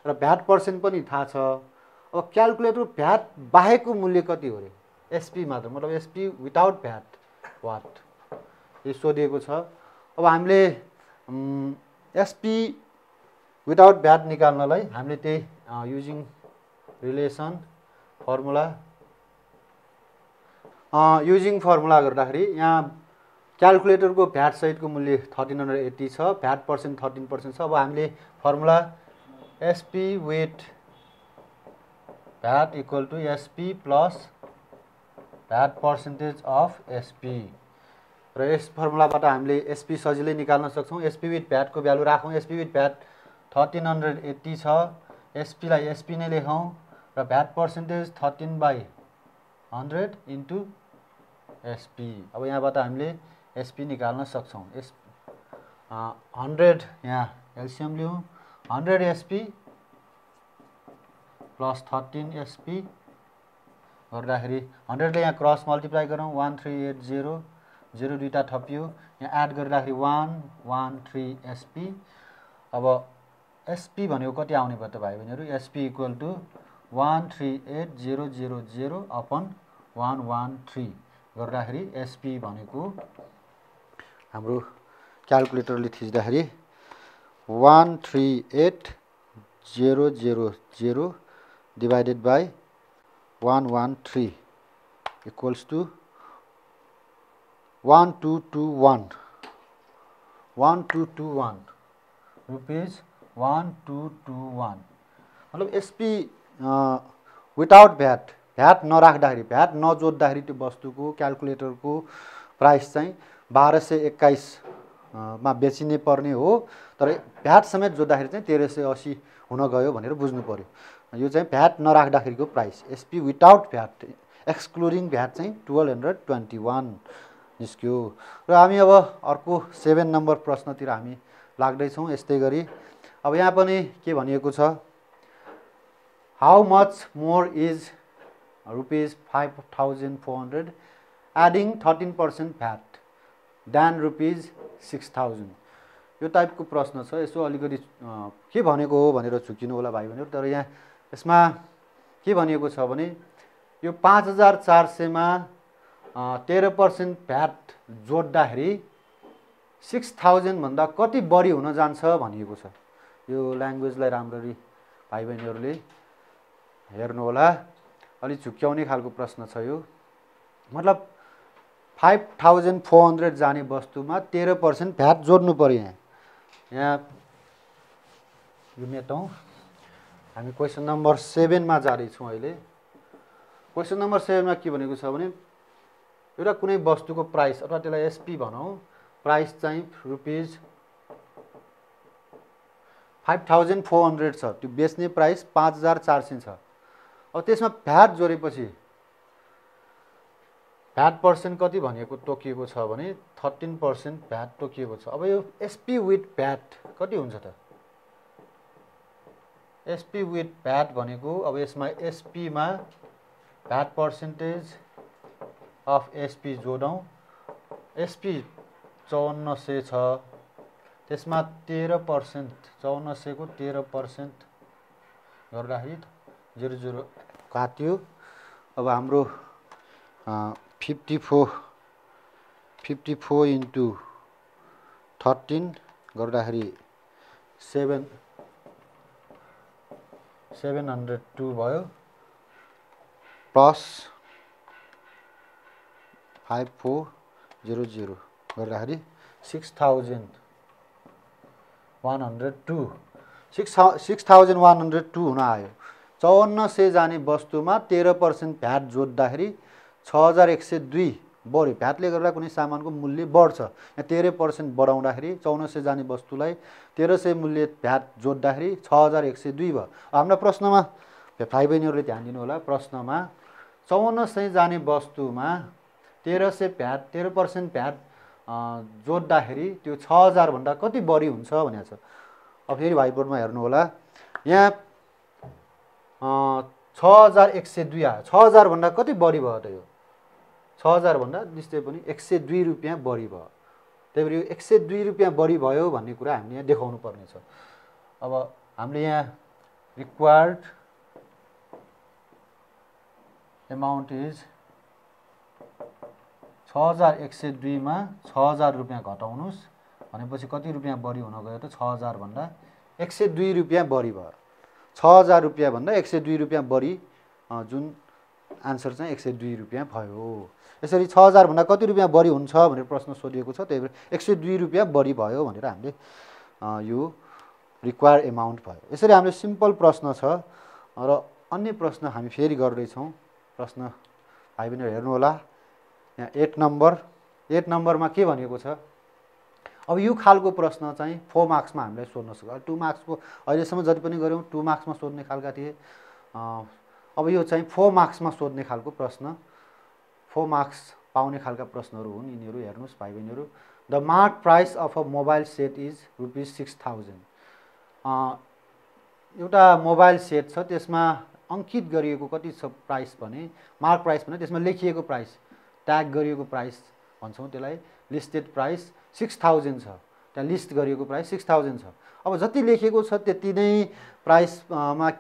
र भ्याट पर्सेन्ट पनि थाहा छ। अब क्याल्कुलेटर भ्याट बाहेकको मूल्य कति हो रे, एसपी मात्र, मतलब एसपी विदाउट भ्याट वाट यो सोधिएको छ। अब हामीले एसपी विदाउट भ्याट निकाल्नलाई हामीले त्यही युजिङ रिलेसन फर्मुला गर्दाखेरि यहाँ क्याल्कुलेटरको भ्याट सहितको मूल्य 1380 छ, भ्याट पर्सेन्ट 13% छ। अब हामीले formula SP with VAT equal to SP plus VAT percentage of SP र यस फर्मुलाबाट हामीले एसपी सजिलै निकाल्न सक्छौँ। एसपी विथ भ्याटको भ्यालु राखौँ। एसपी विथ भ्याट 1380 छ, एसपीलाई एसपी नै लेखौँ र भ्याट पर्सेन्टेज 13/100 इन्टु एसपी। अब यहाँबाट हामीले एसपी निकाल्न सक्छौँ। 100 यहाँ एलसिएम लिउँ, 100 एसपी प्लस 13 एसपी गर्दाखेरि 100ले यहाँ क्रस मल्टिप्लाई गरौँ, 1380 0 दुईटा थपियो, यहाँ एड गर्दाखेरि 113 एसपी। अब एसपी भनेको कति आउने भयो त भाइ बहिनीहरू, एसपी इक्वल टु 138000 अपन 113 गर्दाखेरि एसपी भनेको हाम्रो क्याल्कुलेटरले थिच्दाखेरि 138000 divided by 113 equals to 1221 rupees 1221। मतलब एसपी विदाउट भ्याट नराख्दाखेरि, भ्याट नजोड्दाखेरि त्यो वस्तुको क्याल्कुलेटरको प्राइस चाहिँ 1221 मा बेचिने पर्ने हो। तर भ्याट समेत जोड्दाखेरि चाहिँ 1380 हुन गयो भनेर बुझ्नु पर्यो। यो चाहिँ भ्याट नराख्दाखेरिको price. SP without VAT excluding VAT चाहिँ 1221 निस्क्यो। र हामी अब अर्को 7 नम्बर प्रश्नतिर हामी लाग्दैछौँ। यस्तै गरी अब यहाँ पनि के भनिएको छ, how much more is rupees 5400 adding 13% VAT then rupees 6000। यो टाइपको प्रश्न छ। यसो अलिकति के भनेको हो भनेर झुकिनु होला भाइ बहिनीहरू। तर यहाँ यसमा के भनिएको छ भने यो 5400 मा 13% भ्याट जोड्दाखेरि 6000 भन्दा कति बढी हुन जान्छ भनिएको छ। यो ल्याङ्ग्वेजलाई राम्ररी भाइ बहिनीहरूले हेर्नु होला। अलि झुक्क्याउने खालको प्रश्न छ यो। मतलब 5400 जाने वस्तुमा 13% भ्याट जोड्नु पर्यो। यहाँ यो मेटौँ। हामी क्वेसन नम्बर 7 मा जाँदैछौँ अहिले। क्वेसन नम्बर 7 मा के भनेको छ भने एउटा कुनै वस्तुको प्राइस अथवा त्यसलाई एसपी भनौँ, प्राइस चाहिँ रुपिज 5400 छ, त्यो बेच्ने प्राइस 5400 छ। अब त्यसमा भ्याट जोडेपछि भ्याट पर्सेन्ट कति भनेको तोकिएको छ भने 13% भ्याट तोकिएको छ। अब यो एसपी विथ भ्याट कति हुन्छ त? एसपी विथ भ्याट भनेको अब यसमा एसपीमा भ्याट पर्सेन्टेज अफ एसपी जोडौँ। एसपी 5400 छ, त्यसमा 13%, 5400 को 13% गर्दाखेरि 00 काट्यो। अब हाम्रो 54 इन्टु 13 गर्दाखेरि 702 भयो, प्लस 5400 गर्दाखेरि 6102 हुन आयो। 5400 जाने वस्तुमा 13% भ्याट जोड्दाखेरि 6102 बढ्यो। भ्याटले गर्दा कुनै सामानको मूल्य बढ्छ। यहाँ 13% बढाउँदाखेरि 5400 जाने वस्तुलाई 1300 मूल्य भ्याट जोड्दाखेरि 6102 भयो। हाम्रो प्रश्नमा भाइ बहिनीहरूले ध्यान दिनु होला, प्रश्नमा 5400 जाने वस्तुमा 13% भ्याट जोड्दाखेरि त्यो 6000 भन्दा कति बढी हुन्छ भनेको छ। अब फेरि व्हाइट बोर्डमा हेर्नु होला, यहाँ 6102 आयो। 6000 भन्दा कति बढी भयो त? यो 6000 भन्दा निश्चय पनि 102 रुपियाँ बढी भयो। त्यही भएर यो 102 रुपियाँ बढी भयो भन्ने कुरा हामीले यहाँ देखाउनु पर्ने छ। अब हामीले यहाँ रिक्वायर्ड एमाउन्ट इज 6102 मा 6000 रुपियाँ घटाउनुस् भनेपछि कति रुपियाँ बढी हुन गयो त? 6000 भन्दा 102 रुपियाँ बढी भयो। 6000 रुपियाँ भन्दा 102 रुपियाँ बढी, जुन आन्सर चाहिँ 102 रुपियाँ भयो। यसरी 6000 भन्दा कति रुपियाँ बढी हुन्छ भनेर प्रश्न सोधिएको छ। त्यही भएर 102 रुपियाँ बढी भयो भनेर हामीले यो रिक्वायर एमाउन्ट भयो। यसरी हाम्रो सिम्पल प्रश्न छ। र अन्य प्रश्न हामी फेरि गर्दैछौँ। प्रश्न भाइ बहिनीहरू हेर्नु होला, यहाँ 8 नम्बरमा के भनेको छ? अब यो खालको प्रश्न चाहिँ 4 मार्क्समा हामीलाई सोध्न सक्छ। 2 मार्क्सको अहिलेसम्म जति पनि गऱ्यौँ 2 मार्क्समा सोध्ने खालका थिए। अब यो चाहिँ 4 मार्क्समा सोध्ने खालको प्रश्न, 4 मार्क्स पाउने खालका प्रश्नहरू हुन् यिनीहरू। हेर्नुहोस् भाइ बहिनीहरू, the mark price of a mobile set is ₹6000। एउटा मोबाइल सेट छ, त्यसमा अङ्कित गरिएको कति छ प्राइस भने, मार्क प्राइस भने त्यसमा लेखिएको प्राइस, ट्याग गरिएको प्राइस भन्छौँ त्यसलाई, लिस्टेड प्राइस 6000 छ। त्यहाँ लिस्ट गरिएको प्राइस 6000 छ। अब जति लेखेको छ त्यति नै प्राइसमा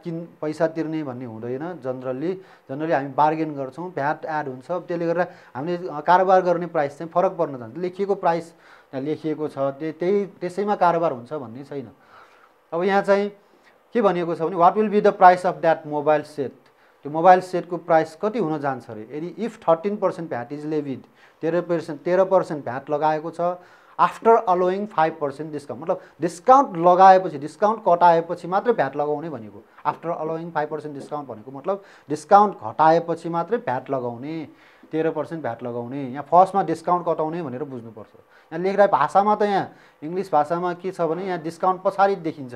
पैसा तिर्ने भन्ने हुँदैन। जनरली हामी बार्गेन गर्छौँ, भ्याट एड हुन्छ। त्यसले गर्दा हामीले कारोबार गर्ने प्राइस चाहिँ फरक पर्न जान्छ। लेखिएको प्राइस त्यहाँ लेखिएको छ, त्यसैमा कारोबार हुन्छ भन्ने छैन। अब यहाँ चाहिँ के भनिएको छ भने, what will be the price of that mobile set? त्यो मोबाइल सेटको प्राइस कति हुन जान्छ अरे? यदि if 13% VAT is levied, 13% VAT लगाएको छ, आफ्टर अलोइङ 5% डिस्काउन्ट, मतलब डिस्काउन्ट लगाएपछि, डिस्काउन्ट कटाएपछि मात्रै भ्याट लगाउने भनेको। आफ्टर अलोइङ 5% डिस्काउन्ट भनेको मतलब डिस्काउन्ट घटाएपछि मात्रै भ्याट लगाउने, 13% भ्याट लगाउने। यहाँ फर्स्टमा डिस्काउन्ट कटाउने भनेर बुझ्नुपर्छ। यहाँ लेख्दा भाषामा त यहाँ इङ्ग्लिस भाषामा के छ भने, यहाँ डिस्काउन्ट पछाडि देखिन्छ,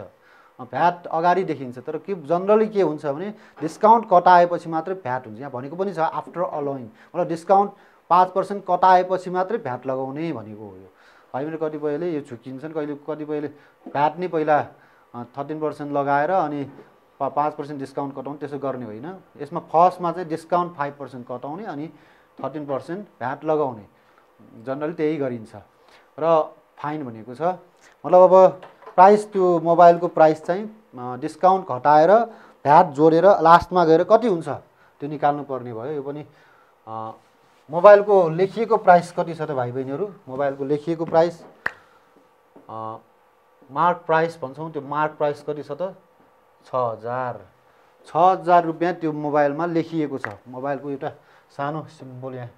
भ्याट अगाडि देखिन्छ। तर के जनरली के हुन्छ भने, डिस्काउन्ट कटाएपछि मात्रै भ्याट हुन्छ। यहाँ भनेको पनि छ आफ्टर अलोइङ, मतलब डिस्काउन्ट 5% कटाएपछि मात्रै भ्याट लगाउने भनेको हो। यो भाइ बहिनी कतिपयले यो झुकिन्छन्, कतिपयले भ्याट नै पहिला 13% लगाएर अनि 5% डिस्काउन्ट कटाउने, त्यसो गर्ने होइन। यसमा फर्स्टमा चाहिँ डिस्काउन्ट 5% कटाउने अनि 13% भ्याट लगाउने, जनरली त्यही गरिन्छ। र फाइन भनेको छ, मतलब अब प्राइस, त्यो मोबाइलको प्राइस चाहिँ डिस्काउन्ट घटाएर भ्याट जोडेर लास्टमा गएर कति हुन्छ त्यो निकाल्नु पर्ने भयो। यो पनि मोबाइलको लेखिएको प्राइस कति छ त भाइ बहिनीहरू? मोबाइलको लेखिएको प्राइस, मार्क प्राइस भन्छौँ, त्यो मार्क प्राइस कति छ त? 6000 रुपियाँ त्यो मोबाइलमा लेखिएको छ। मोबाइलको एउटा सानो सिम्बल यहाँ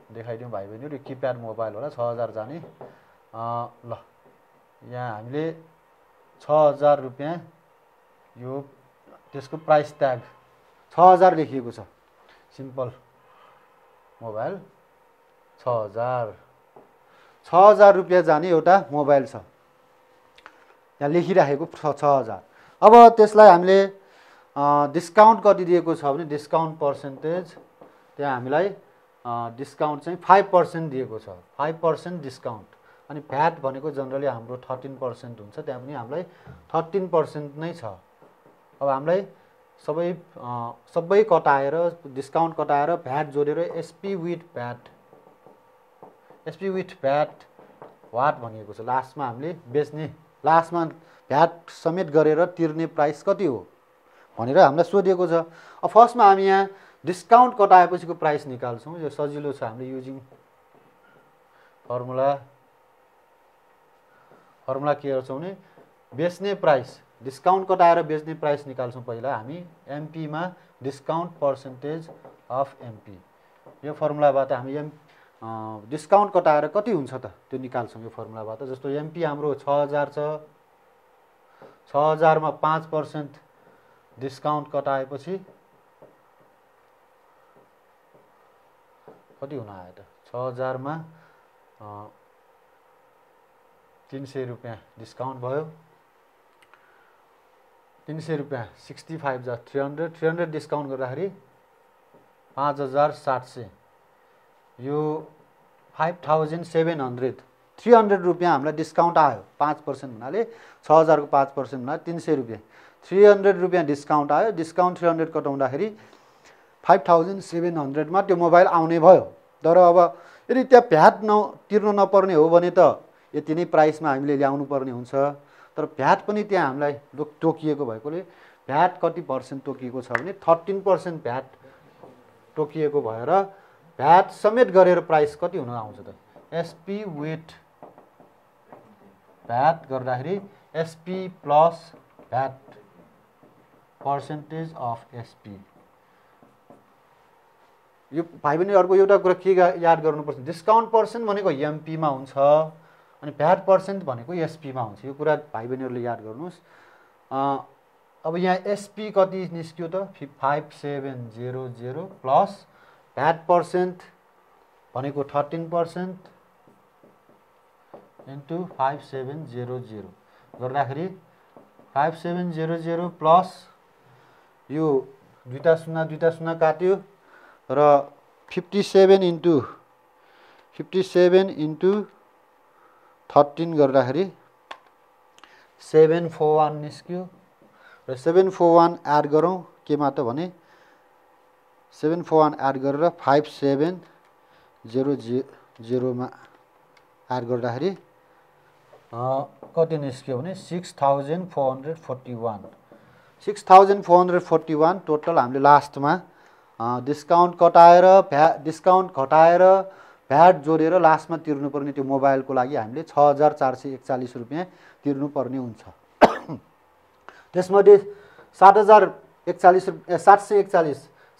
देखाइदिउँ भाइ बहिनीहरू, किप्याड मोबाइल होला, 6000 जाने। ल यहाँ हामीले 6000 रुपियाँ यो त्यसको प्राइस ट्याग 6000 लेखिएको छ। सिम्पल मोबाइल 6000 रुपियाँ जाने एउटा मोबाइल छ, यहाँ लेखिराखेको 6000। अब त्यसलाई हामीले डिस्काउन्ट कति दिएको छ भने, डिस्काउन्ट पर्सेन्टेज त्यहाँ हामीलाई डिस्काउन्ट चाहिँ 5% दिएको छ, 5% डिस्काउन्ट। अनि भ्याट भनेको जनरली हाम्रो 13% हुन्छ, त्यहाँ पनि हामीलाई 13% नै छ। अब हामीलाई सबै कटाएर डिस्काउन्ट कटाएर भ्याट जोडेर एसपी विथ भ्याट वाट भनिएको छ। लास्टमा हामीले बेच्ने लास्टमा भ्याट समेत गरेर तिर्ने प्राइस कति हो भनेर हामीलाई सोधिएको छ। अब फर्स्टमा हामी यहाँ डिस्काउन्ट कटाएपछिको प्राइस निकाल्छौँ। यो सजिलो छ, हामीले युजिङ फर्मुला के गर्छौँ भने बेच्ने प्राइस डिस्काउन्ट कटाएर बेच्ने प्राइस निकाल्छौँ। पहिला हामी एमपीमा डिस्काउन्ट पर्सेन्टेज अफ एमपी, यो फर्मुलाबाट हामी डिस्काउन्ट कटाएर कति हुन्छ त त्यो निकाल्छौँ यो फर्मुलाबाट। जस्तो एमपी हाम्रो 6000 छ, 6000 मा 5% डिस्काउन्ट कटाएपछि कति हुन आयो त? 6000 मा 300 रुपियाँ डिस्काउन्ट भयो, 300 रुपियाँ 65 जा 300 डिस्काउन्ट गर्दाखेरि 5700, यो 5700, 300 रुपियाँ हामीलाई डिस्काउन्ट आयो। 5% हुनाले 6000 को 5% हुनाले 300 रुपियाँ, 300 रुपियाँ डिस्काउन्ट आयो। डिस्काउन्ट 300 कटाउँदाखेरि 5700 मा त्यो मोबाइल आउने भयो। तर अब यदि त्यहाँ भ्याट तिर्नु नपर्ने हो भने त यति नै प्राइसमा हामीले ल्याउनु पर्ने हुन्छ। तर भ्याट पनि त्यहाँ हामीलाई तोकिएको भएकोले भ्याट कति पर्सेन्ट तोकिएको छ भने 13% भ्याट तोकिएको भएर भ्याट समेत गरेर प्राइस कति हुन आउँछ त? एसपी विथ भ्याट गर्दाखेरि SP plus VAT percentage of SP. यो भाइ बहिनीहरूको एउटा कुरा के याद गर्नुपर्छ, डिस्काउन्ट पर्सेन्ट भनेको एमपीमा हुन्छ अनि भ्याट पर्सेन्ट भनेको एसपीमा हुन्छ। यो कुरा भाइ बहिनीहरूले याद गर्नुहोस्। अब यहाँ एसपी कति निस्क्यो त? 5700 प्लस भ्याट पर्सेन्ट भनेको 13% इन्टु 5700 गर्दाखेरि 5700 प्लस यो दुईटा शून्य काट्यो र 57 इन्टु 13 गर्दाखेरि 741 निस्क्यो र 741 एड गरौँ केमा त भने 741 एड गरेर 5700 मा एड गर्दाखेरि कति निस्क्यो भने 6441 टोटल हामीले लास्टमा डिस्काउन्ट घटाएर भ्याट जोडेर लास्टमा तिर्नुपर्ने त्यो मोबाइलको लागि हामीले 6441 रुपियाँ तिर्नुपर्ने हुन्छ। त्यसमध्ये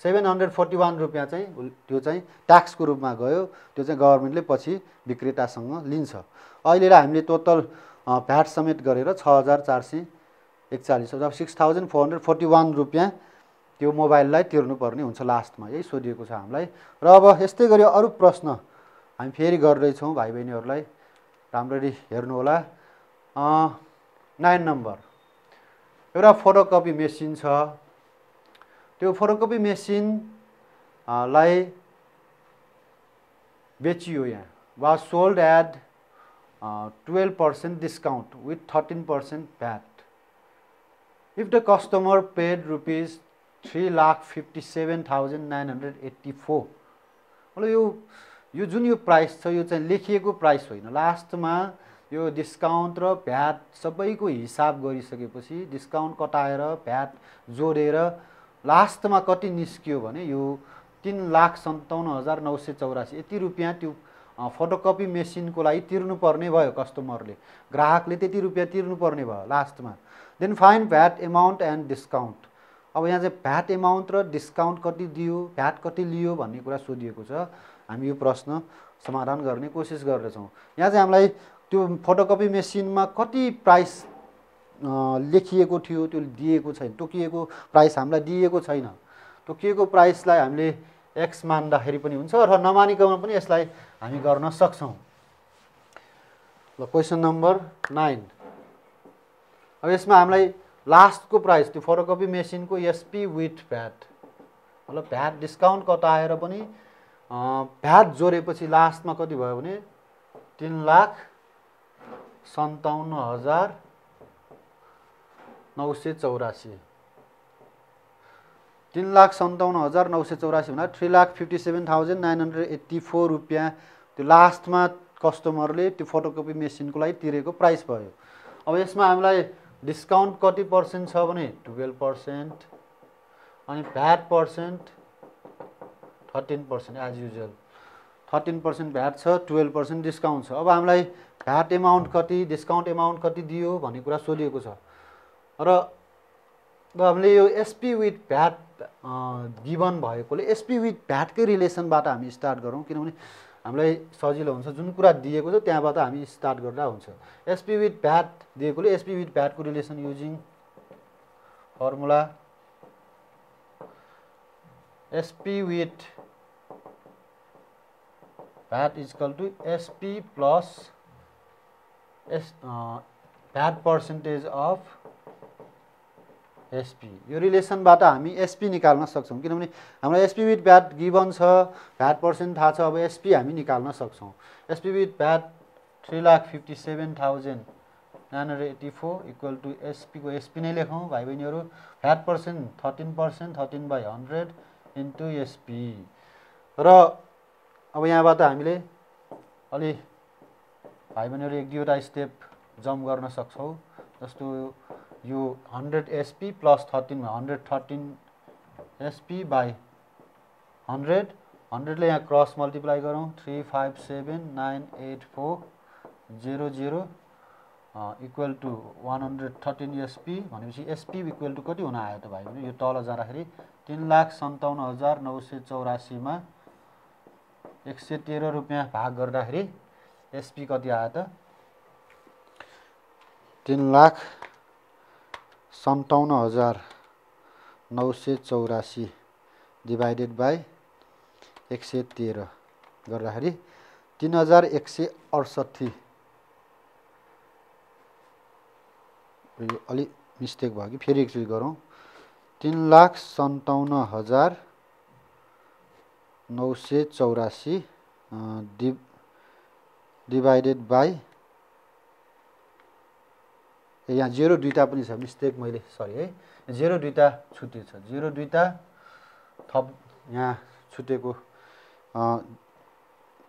741 रुपियाँ चाहिँ त्यो चाहिँ ट्याक्सको रूपमा गयो। त्यो चाहिँ गभर्मेन्टले पछि विक्रेतासँग लिन्छ। अहिलेलाई हामीले टोटल भ्याट समेत गरेर 6441 अथवा 6441 रुपियाँ त्यो मोबाइललाई तिर्नुपर्ने हुन्छ लास्टमा। यही सोधिएको छ हामीलाई। र अब यस्तै गरी अरू प्रश्न हामी फेरि गर्दैछौँ भाइ बहिनीहरूलाई, राम्ररी हेर्नु होला। 9 नम्बर, एउटा फोटोकपी मेसिन छ। त्यो फोटोकपी मेसिनलाई बेचियो। यहाँ was sold at 12% discount with 13% VAT. If the customer paid rupees 3,57,984। मतलब यो जुन यो प्राइस छ यो चाहिँ लेखिएको प्राइस होइन। लास्टमा यो डिस्काउन्ट र भ्याट सबैको हिसाब गरिसकेपछि डिस्काउन्ट कटाएर भ्याट जोडेर लास्टमा कति निस्कियो भने यो 3,57,984 यति रुपियाँ त्यो फोटोकपी मेसिनको लागि तिर्नुपर्ने भयो। कस्टमरले, ग्राहकले त्यति रुपियाँ तिर्नुपर्ने भयो लास्टमा। Then find VAT amount and discount. अब यहाँ चाहिँ भ्याट एमाउन्ट र डिस्काउन्ट कति दियो, भ्याट कति लियो भन्ने कुरा सोधिएको छ। हामी यो प्रश्न समाधान गर्ने कोसिस गर्दैछौँ। यहाँ चाहिँ हामीलाई त्यो फोटोकपी मेसिनमा कति प्राइस लेखिएको थियो त्यो दिएको छैन, तोकिएको प्राइस हामीलाई दिएको छैन। तोकिएको प्राइसलाई हामीले एक्स मान्दाखेरि पनि हुन्छ र नमानिकन पनि यसलाई हामी गर्न सक्छौँ। ल क्वेसन नम्बर 9। अब यसमा हामीलाई लास्टको प्राइस त्यो फोटोकपी मेसिनको एसपी विथ भ्याट, मतलब भ्याट डिस्काउन्ट कटाएर पनि भ्याट जोडेपछि लास्टमा कति भयो भने 3,57,984 3,57,984 भन्दा 3,57,984 रुपियाँ त्यो लास्टमा कस्टमरले त्यो फोटोकपी मेसिनको लागि तिरेको प्राइस भयो। अब यसमा हामीलाई डिस्काउन्ट कति पर्सेन्ट छ भने 12% अनि VAT percent 13% as usual 13% VAT छ 12% डिस्काउन्ट छ। अब हामीलाई भ्याट एमाउन्ट कति डिस्काउन्ट एमाउन्ट कति दियो भन्ने कुरा सोधिएको छ र हामीले यो एसपी विथ भ्याट गिभन भएकोले एसपी विथ भ्याटकै रिलेसनबाट हामी स्टार्ट गरौँ किनभने हामीलाई सजिलो हुन्छ जुन कुरा दिएको छ त्यहाँबाट हामी स्टार्ट गर्दा हुन्छ। एसपी विथ भ्याट दिएकोले एसपी विथ भ्याटको relation using formula SP with VAT is equal to SP plus VAT percentage of SP. यो रिलेसनबाट हामी एसपी निकाल्न सक्छौँ किनभने हामीलाई एसपी विथ भ्याट गिभन छ भ्याट पर्सेन्ट थाहा छ। अब एसपी हामी निकाल्न सक्छौँ। SP with VAT 3,57,984 equal to एसपीको एसपी नै लेखौँ भाइ बहिनीहरू। भ्याट पर्सेन्ट 13% 13/100 इन्टु एसपी र अब यहाँबाट हामीले अलि भाइ बहिनीहरू एक दुईवटा स्टेप जम्प गर्न सक्छौँ। जस्तो यो 100 एसपी प्लस 13 113 एसपी बाई 100 100ले यहाँ क्रस मल्टिप्लाई गरौँ 3,57,984,00 इक्वल टु 113 एसपी भनेपछि एसपी इक्वल टु कति हुन आयो त भाइ बहिनी? यो तल जाँदाखेरि 3,57,984 मा 113 रुपियाँ भाग गर्दाखेरि एसपी कति आयो त? 3,57,984 डिभाइडेड बाई 113 गर्दाखेरि 3,168। यो अलि मिस्टेक भयो कि फेरि एकचोटि गरौँ। 3,57,984 डिभाइडेड बाई यहाँ 0 दुईटा पनि छ मिस्टेक मैले सरी है 0 दुईटा छुटेछ 0 दुईटा थप यहाँ छुटेको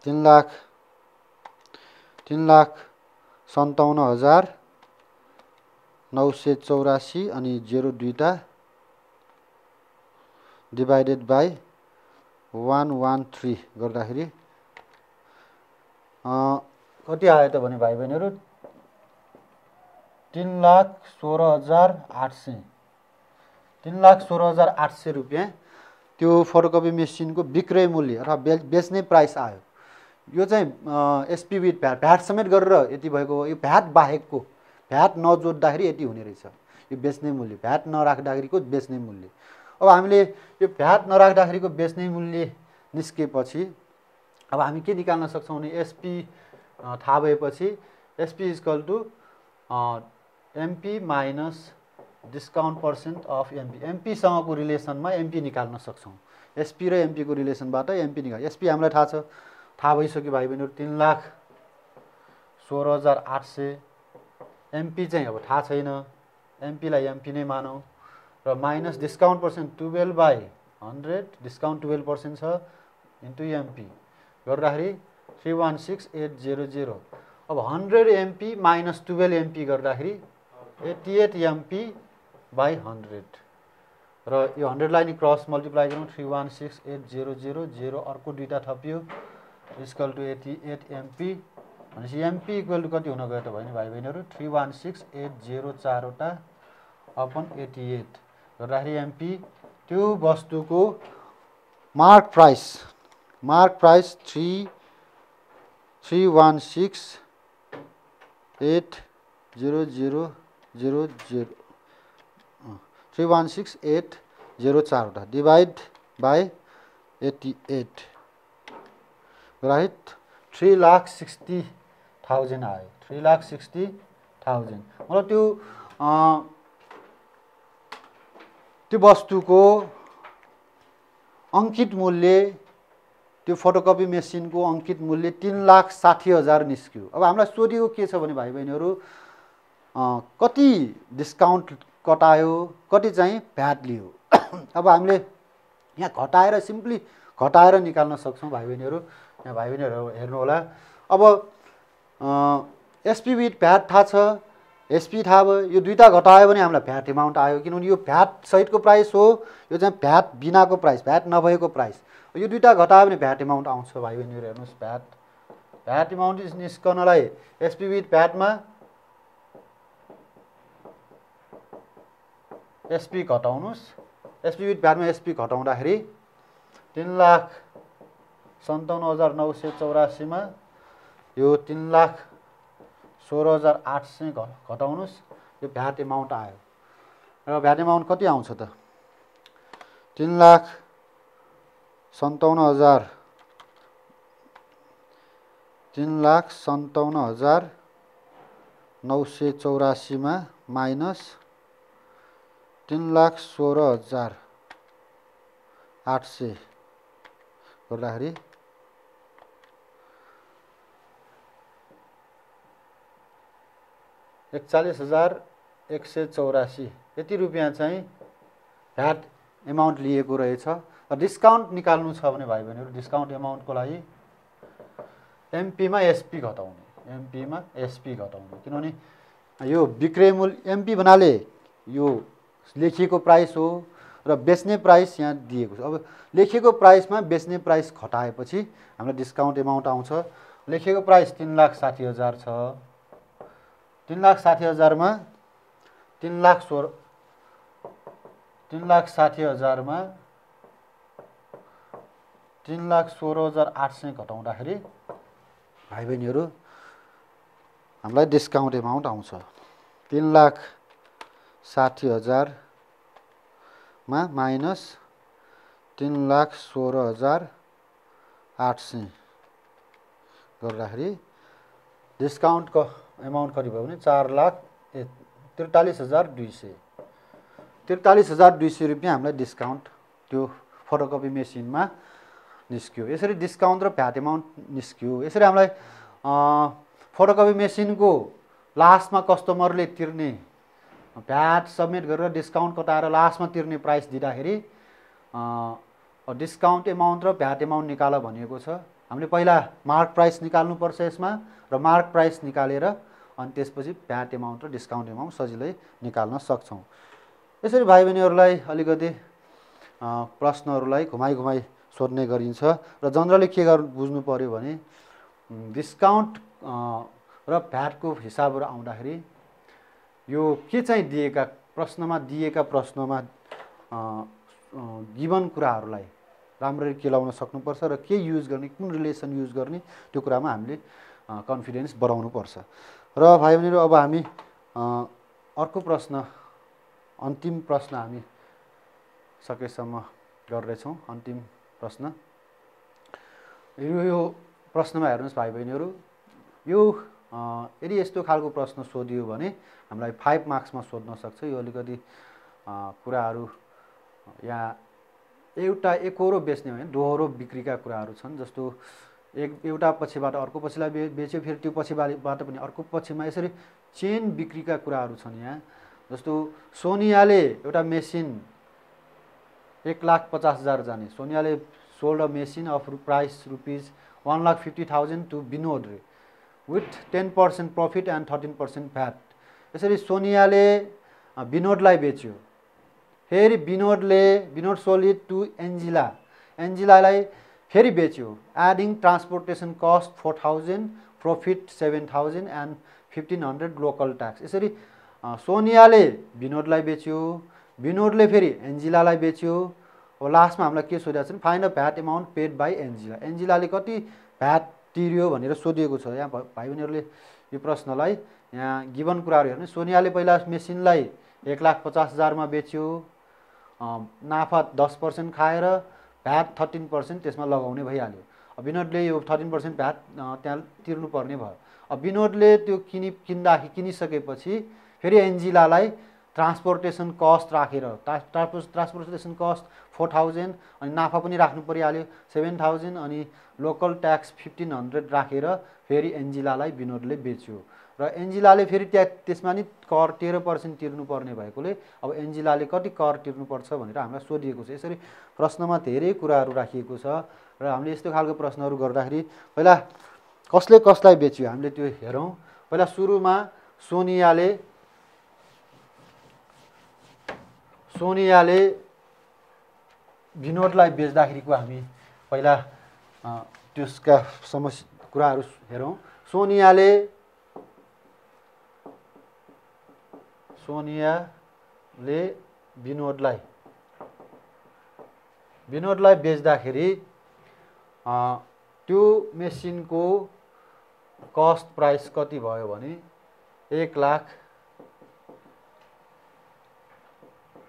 3,57,984 अनि 0 दुईटा डिभाइडेड बाई 113 गर्दाखेरि कति आयो त भने भाइ बहिनीहरू 3,16,800 3,16,800 रुपियाँ त्यो फोटोकपी मेसिनको विक्रय मूल्य अथवा बेच्ने प्राइस आयो। यो चाहिँ एसपी विथ भ्याट भ्याट समेत गरेर यति भएको हो। यो भ्याट बाहेकको भ्याट नजोड्दाखेरि यति हुने रहेछ यो बेच्ने मूल्य भ्याट नराख्दाखेरिको बेच्ने मूल्य। अब हामीले यो भ्याट नराख्दाखेरिको बेच्ने मूल्य निस्केपछि अब हामी के निकाल्न सक्छौँ भने एसपी थाहा भएपछि SP is equal to MP minus discount percent of MP एमपीसँगको रिलेसनमा एमपी निकाल्न सक्छौँ। एसपी र एमपीको रिलेसनबाट एमपी निकाल एसपी हामीलाई थाहा छ थाहा भइसक्यो भाइ बहिनीहरू 3,16,800 एमपी चाहिँ अब थाहा छैन एमपीलाई एमपी नै मानौँ र माइनस डिस्काउन्ट पर्सेन्ट 12/100 डिस्काउन्ट 12% छ इन्टु एमपी गर्दाखेरि 316,800। अब 100 एमपी माइनस 12 एमपी गर्दाखेरि 88 एमपी बाई 100 र यो 100लाई नि क्रस मल्टिप्लाई गरौँ 316,800 0 अर्को दुईटा थपियो इक्वल टु 88 एमपी भनेपछि एमपी इक्वल टु कति हुन गयो त भने भाइ बहिनीहरू 316,804 वटा अपन 88 गर्दाखेरि एमपी त्यो वस्तुको मार्क प्राइस 316,804 वटा डिवाइड बाई 88 राइट 3,60,000 आयो 3,60,000 मतलब त्यो वस्तुको अङ्कित मूल्य त्यो फोटोकपी मेसिनको अङ्कित मूल्य 3,60,000 निस्क्यो। अब हामीलाई सोधिएको के छ भने भाइ बहिनीहरू कति डिस्काउन्ट कटायो, कति चाहिँ भ्याट लियो। अब हामीले यहाँ घटाएर सिम्पली घटाएर निकाल्न सक्छौँ भाइ बहिनीहरू। यहाँ भाइ बहिनीहरू हेर्नु होला। अब एसपी विथ भ्याट थाहा छ, एसपी थाहा भयो, यो दुईटा घटायो भने हामीलाई भ्याट एमाउन्ट आयो, किनभने यो भ्याट सहितको प्राइस हो, यो चाहिँ भ्याट बिनाको प्राइस, भ्याट नभएको प्राइस। यो दुईटा घटायो भने भ्याट एमाउन्ट आउँछ भाइ बहिनीहरू। हेर्नुहोस् भ्याट एमाउन्ट निस्कनलाई एसपी विथ भ्याटमा एसपी घटाउनुहोस्। एसपी विथ भ्याटमा एसपी घटाउँदाखेरि 3,57,984 मा यो 3,16,800 घटाउनुहोस्, यो भ्याट एमाउन्ट आयो। र भ्याट एमाउन्ट कति आउँछ त 3,57,984 मा माइनस 3,16,800 गर्दाखेरि 41,184 यति रुपियाँ चाहिँ भ्याट एमाउन्ट लिएको रहेछ। डिस्काउन्ट निकाल्नु छ भने भाइ बहिनीहरू डिस्काउन्ट एमाउन्टको लागि एमपीमा एसपी घटाउने, एमपीमा एसपी घटाउने, किनभने यो विक्रय मूल्य एमपी भन्नाले यो लेखिएको प्राइस हो र बेच्ने प्राइस यहाँ दिएको छ। अब लेखिएको प्राइसमा बेच्ने प्राइस घटाएपछि हामीलाई डिस्काउन्ट एमाउन्ट आउँछ। लेखिएको प्राइस 3,60,000 छ, 3,60,000 मा 3,60,000 मा 3,16,800 घटाउँदाखेरि भाइ बहिनीहरू हामीलाई डिस्काउन्ट एमाउन्ट आउँछ 3,60,000 मा माइनस 3,16,800 गर्दाखेरि डिस्काउन्टको एमाउन्ट कति भयो भने 4,43,200 43,200 रुपियाँ हामीलाई डिस्काउन्ट त्यो फोटोकपी मेसिनमा निस्क्यो। यसरी डिस्काउन्ट र भ्याट एमाउन्ट निस्क्यो। यसरी हामीलाई फोटोकपी मेसिनको लास्टमा कस्टमरले तिर्ने भ्याट सबमिट गरेर डिस्काउन्ट कटाएर लास्टमा तिर्ने प्राइस दिँदाखेरि डिस्काउन्ट एमाउन्ट र भ्याट एमाउन्ट निकाल भनिएको छ। हामीले पहिला मार्क प्राइस निकाल्नुपर्छ यसमा र मार्क प्राइस निकालेर अनि त्यसपछि भ्याट एमाउन्ट र डिस्काउन्ट एमाउन्ट सजिलै निकाल्न सक्छौँ। यसरी भाइ बहिनीहरूलाई अलिकति प्रश्नहरूलाई घुमाइ घुमाइ सोध्ने गरिन्छ र जनरली के गर्नु बुझ्नु पर्यो भने डिस्काउन्ट र भ्याटको हिसाबहरू आउँदाखेरि यो के चाहिँ दिएका प्रश्नमा गिभन कुराहरूलाई राम्ररी केलाउन सक्नुपर्छ र के युज गर्ने, कुन रिलेसन युज गर्ने त्यो कुरामा हामीले कन्फिडेन्स बढाउनुपर्छ। र भाइ बहिनीहरू अब हामी अर्को प्रश्न, अन्तिम प्रश्न हामी सकेसम्म गर्दैछौँ। अन्तिम प्रश्न यो प्रश्नमा हेर्नुहोस् भाइ बहिनीहरू, यो यदि यस्तो खालको प्रश्न सोधियो भने हामीलाई 5 मार्क्समा सोध्न सक्छ। यो अलिकति कुराहरू यहाँ एउटा एकहोरो बेच्ने होइन दोहोरो बिक्रीका कुराहरू छन्। जस्तो एउटा पछिबाट अर्को पछिलाई बेच्यो, फेरि त्यो पछिबाट पनि अर्को पछिमा, यसरी चेन बिक्रीका कुराहरू छन् यहाँ। जस्तो सोनियाले एउटा मेसिन 1,50,000 जाने, सोनियाले sold a machine of price ₹1,50,000 to Vinod with 10% profit and 13% VAT. यसरी सोनियाले विनोदलाई बेच्यो, फेरि Vinod sold it to Angela, एन्जिलालाई फेरि बेच्यो, adding transportation cost 4,000, profit 7,000 and 1,500 local tax. यसरी सोनियाले विनोदलाई बेच्यो, विनोदले फेरि एन्जिलालाई बेच्यो। अब लास्टमा हामीलाई के सोधेको छ भने find the VAT amount paid by Angela, एन्जिलाले कति भ्याट तिर्यो भनेर सोधिएको छ। यहाँ भाइ बहिनीहरूले यो प्रश्नलाई यहाँ गिभन कुराहरू हेर्नु। सोनियाले पहिला मेसिनलाई 1,50,000 मा बेच्यो, नाफा 10% खाएर भ्याट 13% त्यसमा लगाउने भइहाल्यो। अब विनोदले यो 13% भ्याट त्यहाँ तिर्नुपर्ने भयो। अब विनोदले त्यो किनिसकेपछि फेरि एन्जिलालाई ट्रान्सपोर्टेसन कस्ट राखेर ट्रान्सपोर्टेसन कस्ट 4000 अनि नाफा पनि राख्नु परिहाल्यो 7000 अनि लोकल ट्याक्स 1500 राखेर फेरि एन्जिलालाई विनोदले बेच्यो र एन्जिलाले फेरि त्यसमा नि कर 13% तिर्नुपर्ने भएकोले अब एन्जिलाले कति कर तिर्नुपर्छ भनेर हामीलाई सोधिएको छ। यसरी प्रश्नमा धेरै कुराहरू राखिएको छ र हामीले यस्तो खालको प्रश्नहरू गर्दाखेरि पहिला कसले कसलाई बेच्यो हामीले त्यो हेरौँ। पहिला सुरुमा सोनियाले विनोदलाई बेच्दाखेरिको हामी पहिला त्यसका समस्या कुराहरू हेरौँ। सोनियाले विनोदलाई बेच्दाखेरि त्यो मेसिनको कस्ट प्राइस कति भयो भने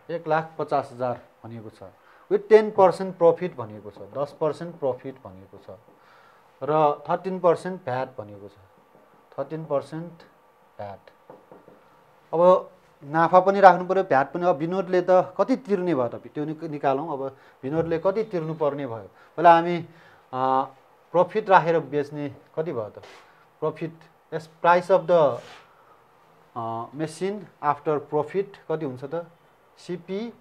1,50,000 भनिएको छ विथ 10% प्रफिट भनिएको छ 10% प्रफिट भनिएको छ र 13% भ्याट भनिएको छ 13% भ्याट। अब नाफा पनि राख्नु पर्यो भ्याट पनि। अब विनोदले त कति तिर्ने भयो त त्यो निकालौँ। अब विनोदले कति तिर्नु पर्ने भयो पहिला हामी प्रफिट राखेर बेच्ने कति भयो त profit yes price of the machine after profit कति हुन्छ त CP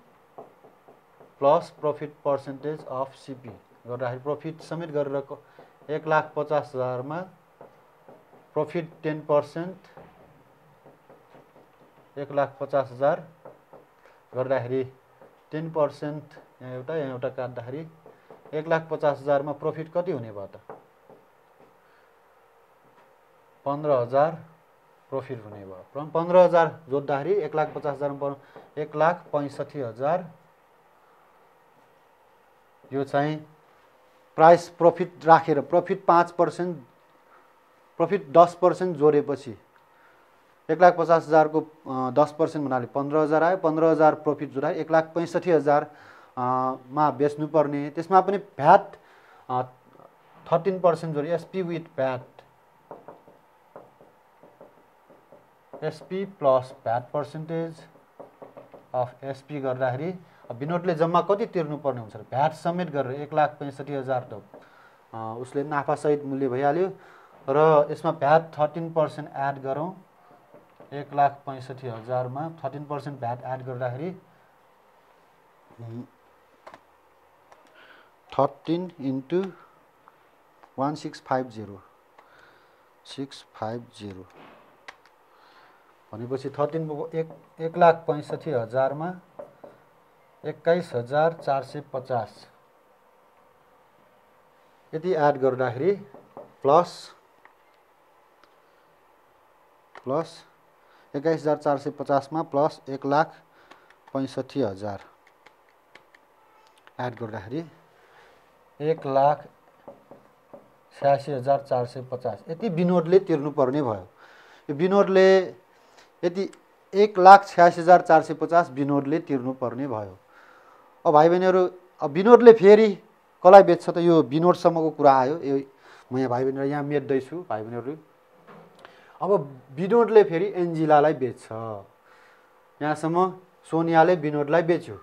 plus profit percentage of CP गर्दाखेरि प्रफिट समेत गरेर 1,50,000 मा प्रफिट 10% 1,50,000 गर्दाखेरि 10% यहाँ एउटा काट्दाखेरि 1,50,000 मा प्रफिट कति हुने भयो त 15,000 प्रफिट हुने भयो। 15,000 जोड्दाखेरि 1,50,000 मा 1,65,000 यो चाहिँ प्राइस प्रफिट राखेर प्रफिट 5% प्रफिट 10% जोडेपछि 1,50,000 को 10% भन्नाले 15,000 आयो। 15,000 प्रफिट जोड्दा 1,65,000 मा बेच्नु पर्ने। त्यसमा पनि भ्याट 13% जोड्यो SP with VAT SP plus VAT percentage of SP गर्दाखेरि विनोदले जम्मा कति तिर्नु पर्ने हुन्छ भ्याट समेत गरेर 1,65,000 त उसले नाफा सहित मूल्य भइहाल्यो र यसमा भ्याट 13% एड गरौँ 1,65,000 मा 13% भ्याट एड गर्दाखेरि 13 into 1650 भनेपछि 1,65,000 मा 21,450 यति एड गर्दाखेरि प्लस 21,450 मा प्लस 1,65,000 एड गर्दाखेरि 1,86,450 यति विनोदले तिर्नुपर्ने भयो। यो विनोदले यति 1,86,450 विनोदले तिर्नुपर्ने भयो। अब भाइ बहिनीहरू अब विनोदले फेरि कसलाई बेच्छ त यो विनोदसम्मको कुरा आयो। यो म यहाँ भाइ बहिनीहरू यहाँ मेट्दैछु भाइ बहिनीहरू। अब विनोदले फेरि एन्जिलालाई बेच्छ। यहाँसम्म सोनियाले विनोदलाई बेच्यो।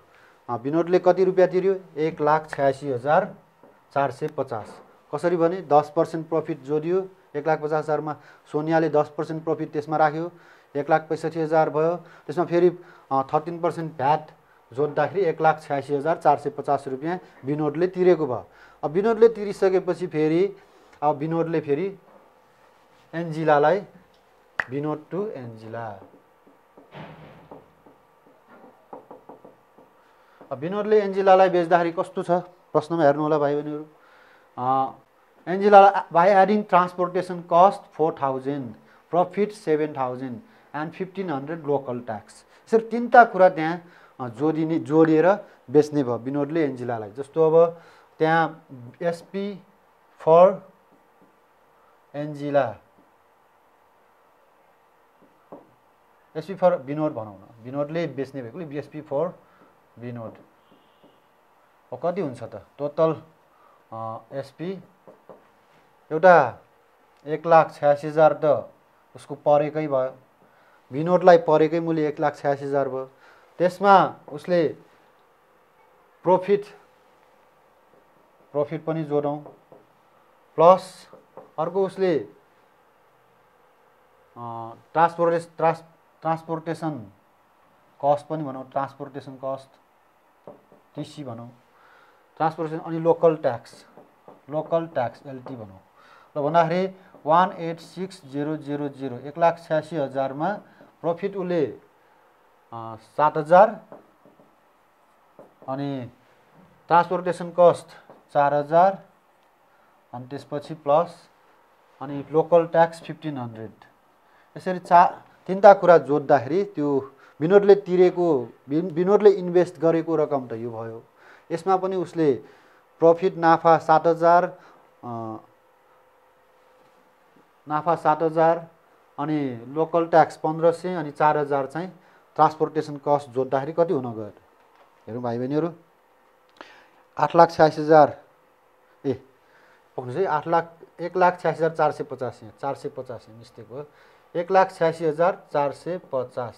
विनोदले कति रुपियाँ तिर्यो 1,86,450 कसरी भने 10% प्रफिट जोडियो 1,50,000 मा सोनियाले 10% प्रफिट त्यसमा राख्यो 1,65,000 भयो। त्यसमा फेरि 13% भ्याट जोड्दाखेरि 1,86,450 रुपियाँ विनोदले तिरेको भयो। अब विनोदले तिरिसकेपछि फेरि अब विनोदले फेरि एन्जिलालाई विनोद टु एन्जिला विनोदले एन्जिलालाई बेच्दाखेरि कस्तो छ प्रश्नमा हेर्नु होला भाइ बहिनीहरू। एन्जिलालाई by adding transportation cost 4,000 profit 7,000 and 1,500 local tax यसरी तीनटा कुरा त्यहाँ जोडिएर बेच्ने भयो विनोदले एन्जिलालाई। जस्तो अब त्यहाँ SP for Anjila SP for Binod भनौँ न विनोदले बेच्ने भएकोले एसपी फर विनोद कति हुन्छ त टोटल एसपी एउटा 1,86,000 त उसको परेकै भयो विनोदलाई परेकै मूल्य 1,86,000 भयो। त्यसमा उसले प्रॉफिट पनि जोडौँ, प्लस अर्को उसले ट्रान्सपोर्टेसन कस्ट पनि भनौँ, ट्रान्सपोर्टेसन कस्ट टिसी भनौँ, ट्रान्सपोर्टेसन अनि लोकल ट्याक्स एलटी भनौँ। ल भन्दाखेरि 1,86,000 1,86,000 मा प्रॉफिट उसले 7,000 अनि ट्रान्सपोर्टेसन कस्ट 4,000 अनि त्यसपछि प्लस अनि लोकल ट्याक्स 1,500। यसरी तीनटा कुरा जोड्दाखेरि त्यो विनोदले इन्भेस्ट गरेको रकम त यो भयो। यसमा पनि उसले प्रॉफिट नाफा 7,000 अनि लोकल ट्याक्स 1,500 अनि 4,000 चाहिँ ट्रान्सपोर्टेसन कस्ट जोड्दाखेरि कति हुन गयो? हेरौँ भाइ बहिनीहरू, 8,86,000 पक्नुहोस् है, 1,86,450 450 मिस्टेक हो, 1,86,450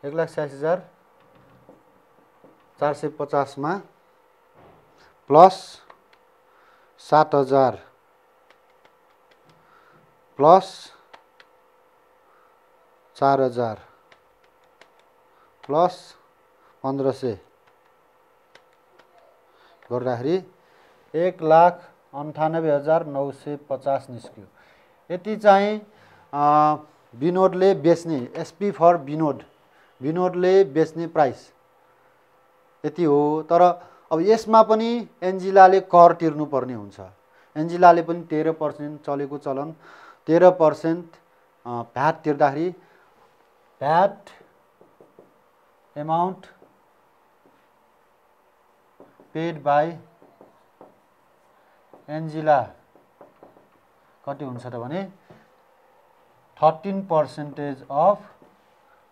1,86,450 मा प्लस 7,000 प्लस 4,000 प्लस 1,500 गर्दाखेरि 1,98,950 निस्क्यो। यति चाहिँ विनोदले बेच्ने एसपी फर विनोदले बेच्ने प्राइस यति हो। तर अब यसमा पनि एन्जिलाले कर तिर्नुपर्ने हुन्छ। एन्जिलाले पनि 13% चलेको चलन 13% भ्याट तिर्दाखेरि VAT amount paid by Angela कति हुन्छ त भने 13% अफ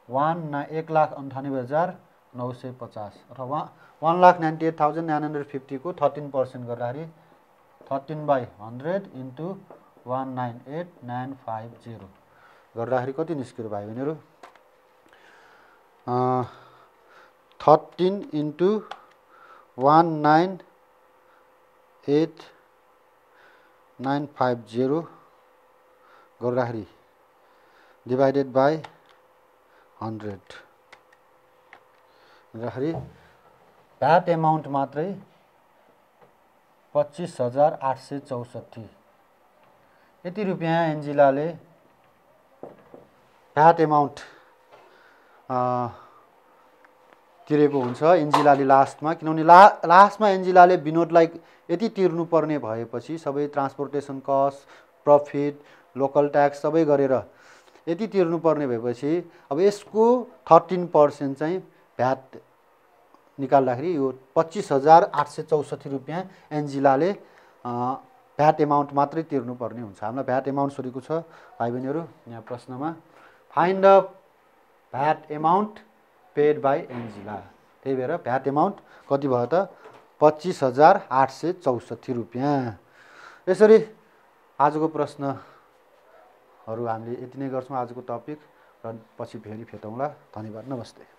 1,98,950 अथवा 1,98,950 को 13% गर्दाखेरि 13/100 इन्टु 198,950 गर्दाखेरि कति निस्क्यो भाइ बहिनीहरू? 13 इन्टु 198,950 गर्दाखेरि डिभाइडेड बाई 100 गर्दाखेरि भ्याट एमाउन्ट मात्रै 25,864 यति रुपियाँ एन्जिलाले भ्याट एमाउन्ट तिरेको हुन्छ एन्जिलाले लास्टमा। किनभने लास्टमा एन्जिलाले विनोदलाई यति तिर्नुपर्ने भएपछि सबै transportation cost, profit, local tax सबै गरेर यति तिर्नुपर्ने भएपछि अब यसको 13% चाहिँ भ्याट निकाल्दाखेरि यो 25,864 रुपियाँ एन्जिलाले भ्याट एमाउन्ट मात्रै तिर्नुपर्ने हुन्छ। हामीलाई भ्याट एमाउन्ट सोधेको छ भाइ बहिनीहरू यहाँ प्रश्नमा, find the VAT amount paid by Angela. त्यही भएर भ्याट एमाउन्ट कति भयो त 25,864 रुपियाँ। यसरी आजको प्रश्नहरू हामीले यति नै गर्छौँ आजको टपिक र पछि फेरि भेटौँला। धन्यवाद, नमस्ते।